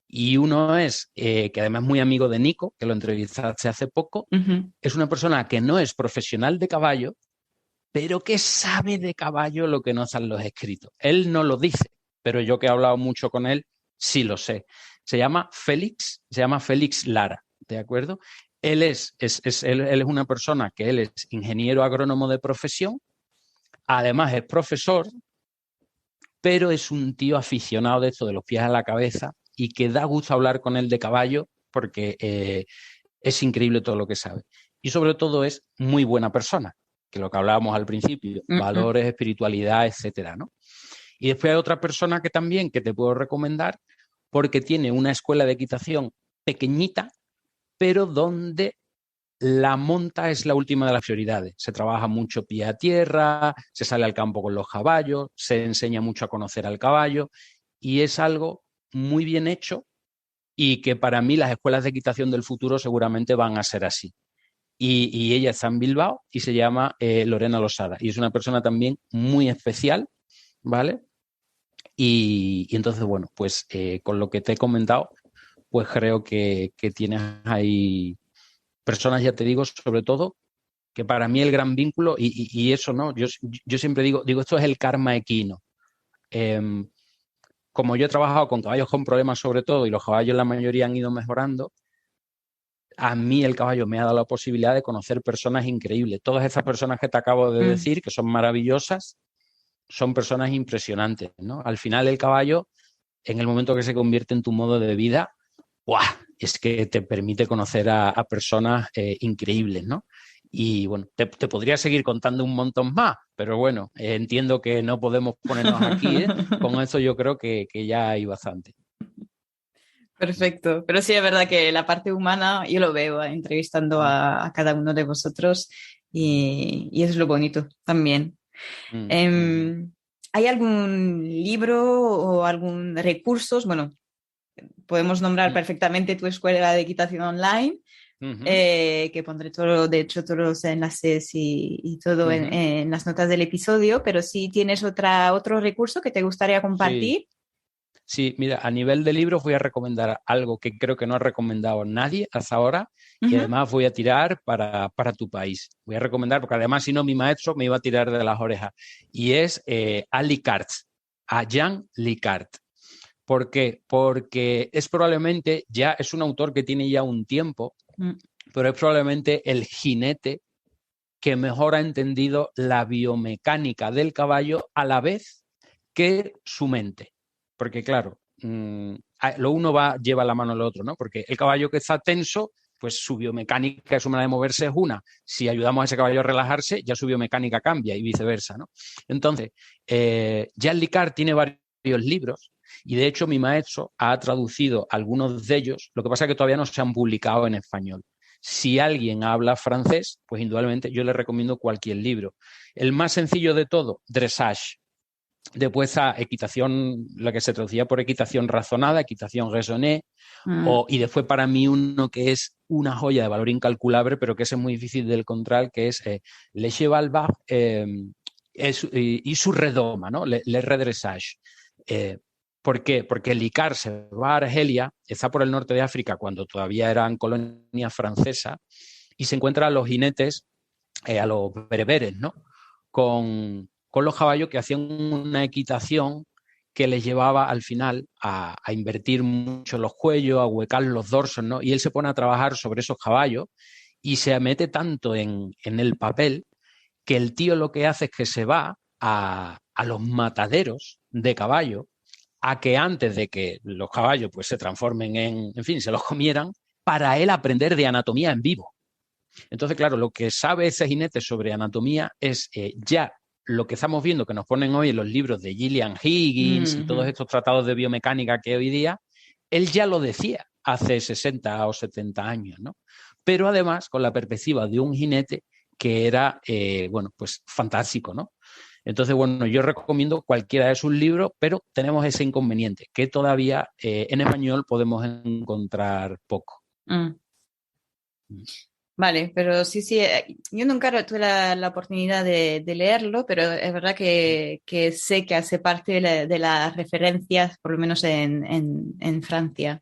Y uno es, que además es muy amigo de Nico, que lo entrevistaste hace poco, es una persona que no es profesional de caballo, pero que sabe de caballo lo que no están los escritos. Él no lo dice, pero yo que he hablado mucho con él, sí lo sé. Se llama Félix Lara, ¿de acuerdo? Él es una persona que él es ingeniero agrónomo de profesión, además es profesor, pero es un tío aficionado de esto, de los pies a la cabeza, y que da gusto hablar con él de caballo porque es increíble todo lo que sabe. Y sobre todo es muy buena persona, que lo que hablábamos al principio, valores, espiritualidad, etcétera, ¿no? Y después hay otra persona que también que te puedo recomendar porque tiene una escuela de equitación pequeñita, pero donde la monta es la última de las prioridades. Se trabaja mucho pie a tierra, se sale al campo con los caballos, se enseña mucho a conocer al caballo y es algo muy bien hecho y que para mí las escuelas de equitación del futuro seguramente van a ser así. Y ella está en Bilbao y se llama Lorena Losada y es una persona también muy especial, ¿vale? Y entonces, bueno, pues con lo que te he comentado, pues creo que tienes ahí personas, ya te digo, sobre todo, que para mí el gran vínculo, y eso no, yo siempre digo, esto es el karma equino. Como yo he trabajado con caballos con problemas sobre todo, y los caballos la mayoría han ido mejorando, a mí el caballo me ha dado la posibilidad de conocer personas increíbles. Todas esas personas que te acabo de decir, que son maravillosas, son personas impresionantes, ¿no? Al final el caballo, en el momento que se convierte en tu modo de vida, ¡guau!, es que te permite conocer a personas increíbles, ¿no? Y bueno, te podría seguir contando un montón más, pero bueno, entiendo que no podemos ponernos aquí, ¿eh? Con eso yo creo que ya hay bastante. Perfecto. Pero sí es verdad que la parte humana yo lo veo entrevistando a cada uno de vosotros y es lo bonito también. Mm, ujú, Em, ¿Hay algún libro o algún recursos? Bueno, podemos nombrar mm, perfectamente tu escuela de equitación online, ujú, que pondré todo, de hecho, todos los enlaces y todo ujú. en las notas del episodio, pero si tienes otro recurso que te gustaría Sí. compartir. Sí, mira, a nivel de libros voy a recomendar algo que creo que no ha recomendado nadie hasta ahora y Ujú. además voy a tirar para tu país. Voy a recomendar, porque además si no mi maestro me iba a tirar de las orejas. Y es a Licart, a Jean Licart. ¿Por qué? Porque es probablemente, ya es un autor que tiene ya un tiempo, Mm. pero es probablemente el jinete que mejor ha entendido la biomecánica del caballo a la vez que su mente. Porque claro, lo uno lleva la mano al otro, ¿no? Porque el caballo que está tenso, pues su biomecánica, su manera de moverse es una. Si ayudamos a ese caballo a relajarse, ya su biomecánica cambia y viceversa, ¿no? Entonces, Jean Licard tiene varios libros y de hecho mi maestro ha traducido algunos de ellos, lo que pasa es que todavía no se han publicado en español. Si alguien habla francés, pues indudablemente yo le recomiendo cualquier libro. El más sencillo de todo, Dressage. Después a equitación, la que se traducía por equitación razonada, equitación raisonnée, Mm. y después para mí uno que es una joya de valor incalculable, pero que es muy difícil de encontrar, que es Le Cheval Bas y su redoma, ¿no? Le redressage. ¿Por qué? Porque el Icar se va a Argelia, está por el norte de África cuando todavía eran colonias francesas, y se encuentra a los jinetes, a los bereberes, ¿no? Con los caballos que hacían una equitación que les llevaba al final a invertir mucho los cuellos, a huecar los dorsos, ¿no? Y él se pone a trabajar sobre esos caballos y se mete tanto en el papel que el tío lo que hace es que se va a los mataderos de caballos a que antes de que los caballos pues se transformen en fin, se los comieran, para él aprender de anatomía en vivo. Entonces, claro, lo que sabe ese jinete sobre anatomía es ya lo que estamos viendo que nos ponen hoy en los libros de Gillian Higgins y todos Mhm. estos tratados de biomecánica que hoy día, él ya lo decía hace 60 o 70 años, ¿no? Pero además con la perspectiva de un jinete que era, bueno, pues fantástico, ¿no? Entonces, bueno, yo recomiendo cualquiera de sus libros, pero tenemos ese inconveniente, que todavía en español podemos encontrar poco. Mm. Vale, pero sí, sí, yo nunca tuve la oportunidad de leerlo, pero es verdad que sé que hace parte de las referencias, por lo menos en Francia.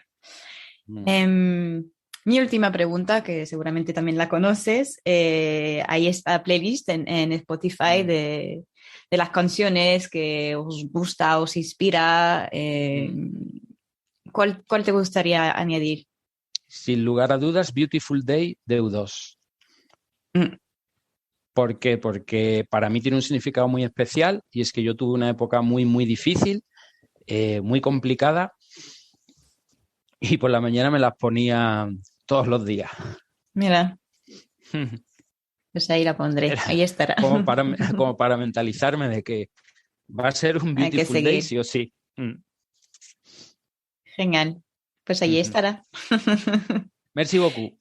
Mm. Em, Mi última pregunta, que seguramente también la conoces, hay esta playlist en Spotify Mm. de las canciones que os gusta, os inspira. Mm. ¿Cuál te gustaría añadir? Sin lugar a dudas, Beautiful Day de U2. Mm. ¿Por qué? Porque para mí tiene un significado muy especial y es que yo tuve una época muy, muy difícil, muy complicada y por la mañana me las ponía todos los días. Mira, pues ahí la pondré, Era ahí estará. como para mentalizarme de que va a ser un Hay que Beautiful Day seguir. sí o sí. Mm. Genial. Pues ahí Ujú. estará. Merci beaucoup.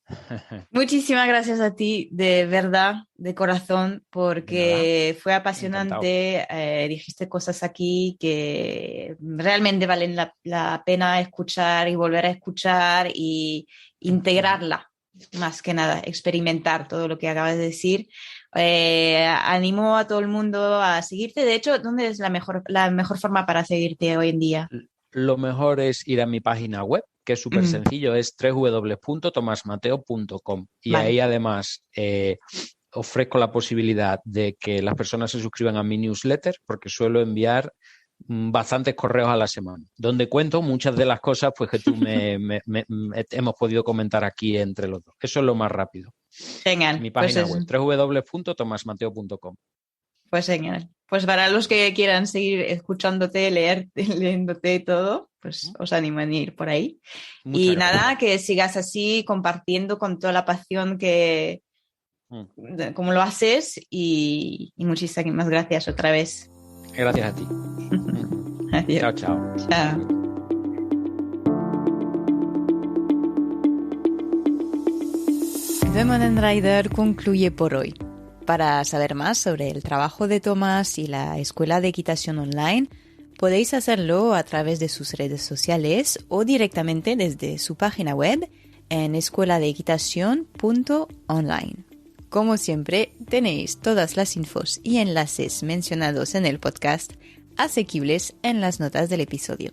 Muchísimas gracias a ti, de verdad, de corazón, De nada, porque fue encantado. apasionante. Dijiste cosas aquí que realmente valen la pena escuchar y volver a escuchar y Ujú. integrarla, más que nada, experimentar todo lo que acabas de decir. Animo a todo el mundo a seguirte. De hecho, ¿dónde es la mejor forma para seguirte hoy en día? Lo mejor es ir a mi página web, que es súper Mm. sencillo, es www.tomasmateo.com. Y ahí Vale. además ofrezco la posibilidad de que las personas se suscriban a mi newsletter, porque suelo enviar bastantes correos a la semana, donde cuento muchas de las cosas pues, que tú hemos podido comentar aquí entre los dos. Eso es lo más rápido. Genial. Mi página web, www.tomasmateo.com. Pues genial. Pues para los que quieran seguir escuchándote, leyéndote todo, pues os animo a ir por ahí. Muchas Y gracias. nada, que sigas así compartiendo con toda la pasión Mm. como lo haces y muchísimas gracias otra vez. Gracias a ti. Adiós. Chao, chao. Chao. The Modern Rider concluye por hoy. Para saber más sobre el trabajo de Tomás y la Escuela de Equitación Online, podéis hacerlo a través de sus redes sociales o directamente desde su página web en escueladeequitación.online. Como siempre, tenéis todas las infos y enlaces mencionados en el podcast asequibles en las notas del episodio.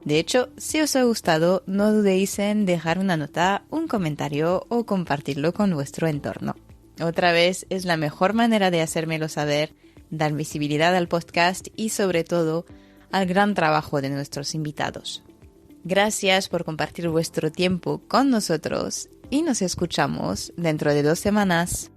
De hecho, si os ha gustado, no dudéis en dejar una nota, un comentario o compartirlo con vuestro entorno. Otra vez, es la mejor manera de hacérmelo saber, dar visibilidad al podcast y sobre todo al gran trabajo de nuestros invitados. Gracias por compartir vuestro tiempo con nosotros y nos escuchamos dentro de 2 semanas.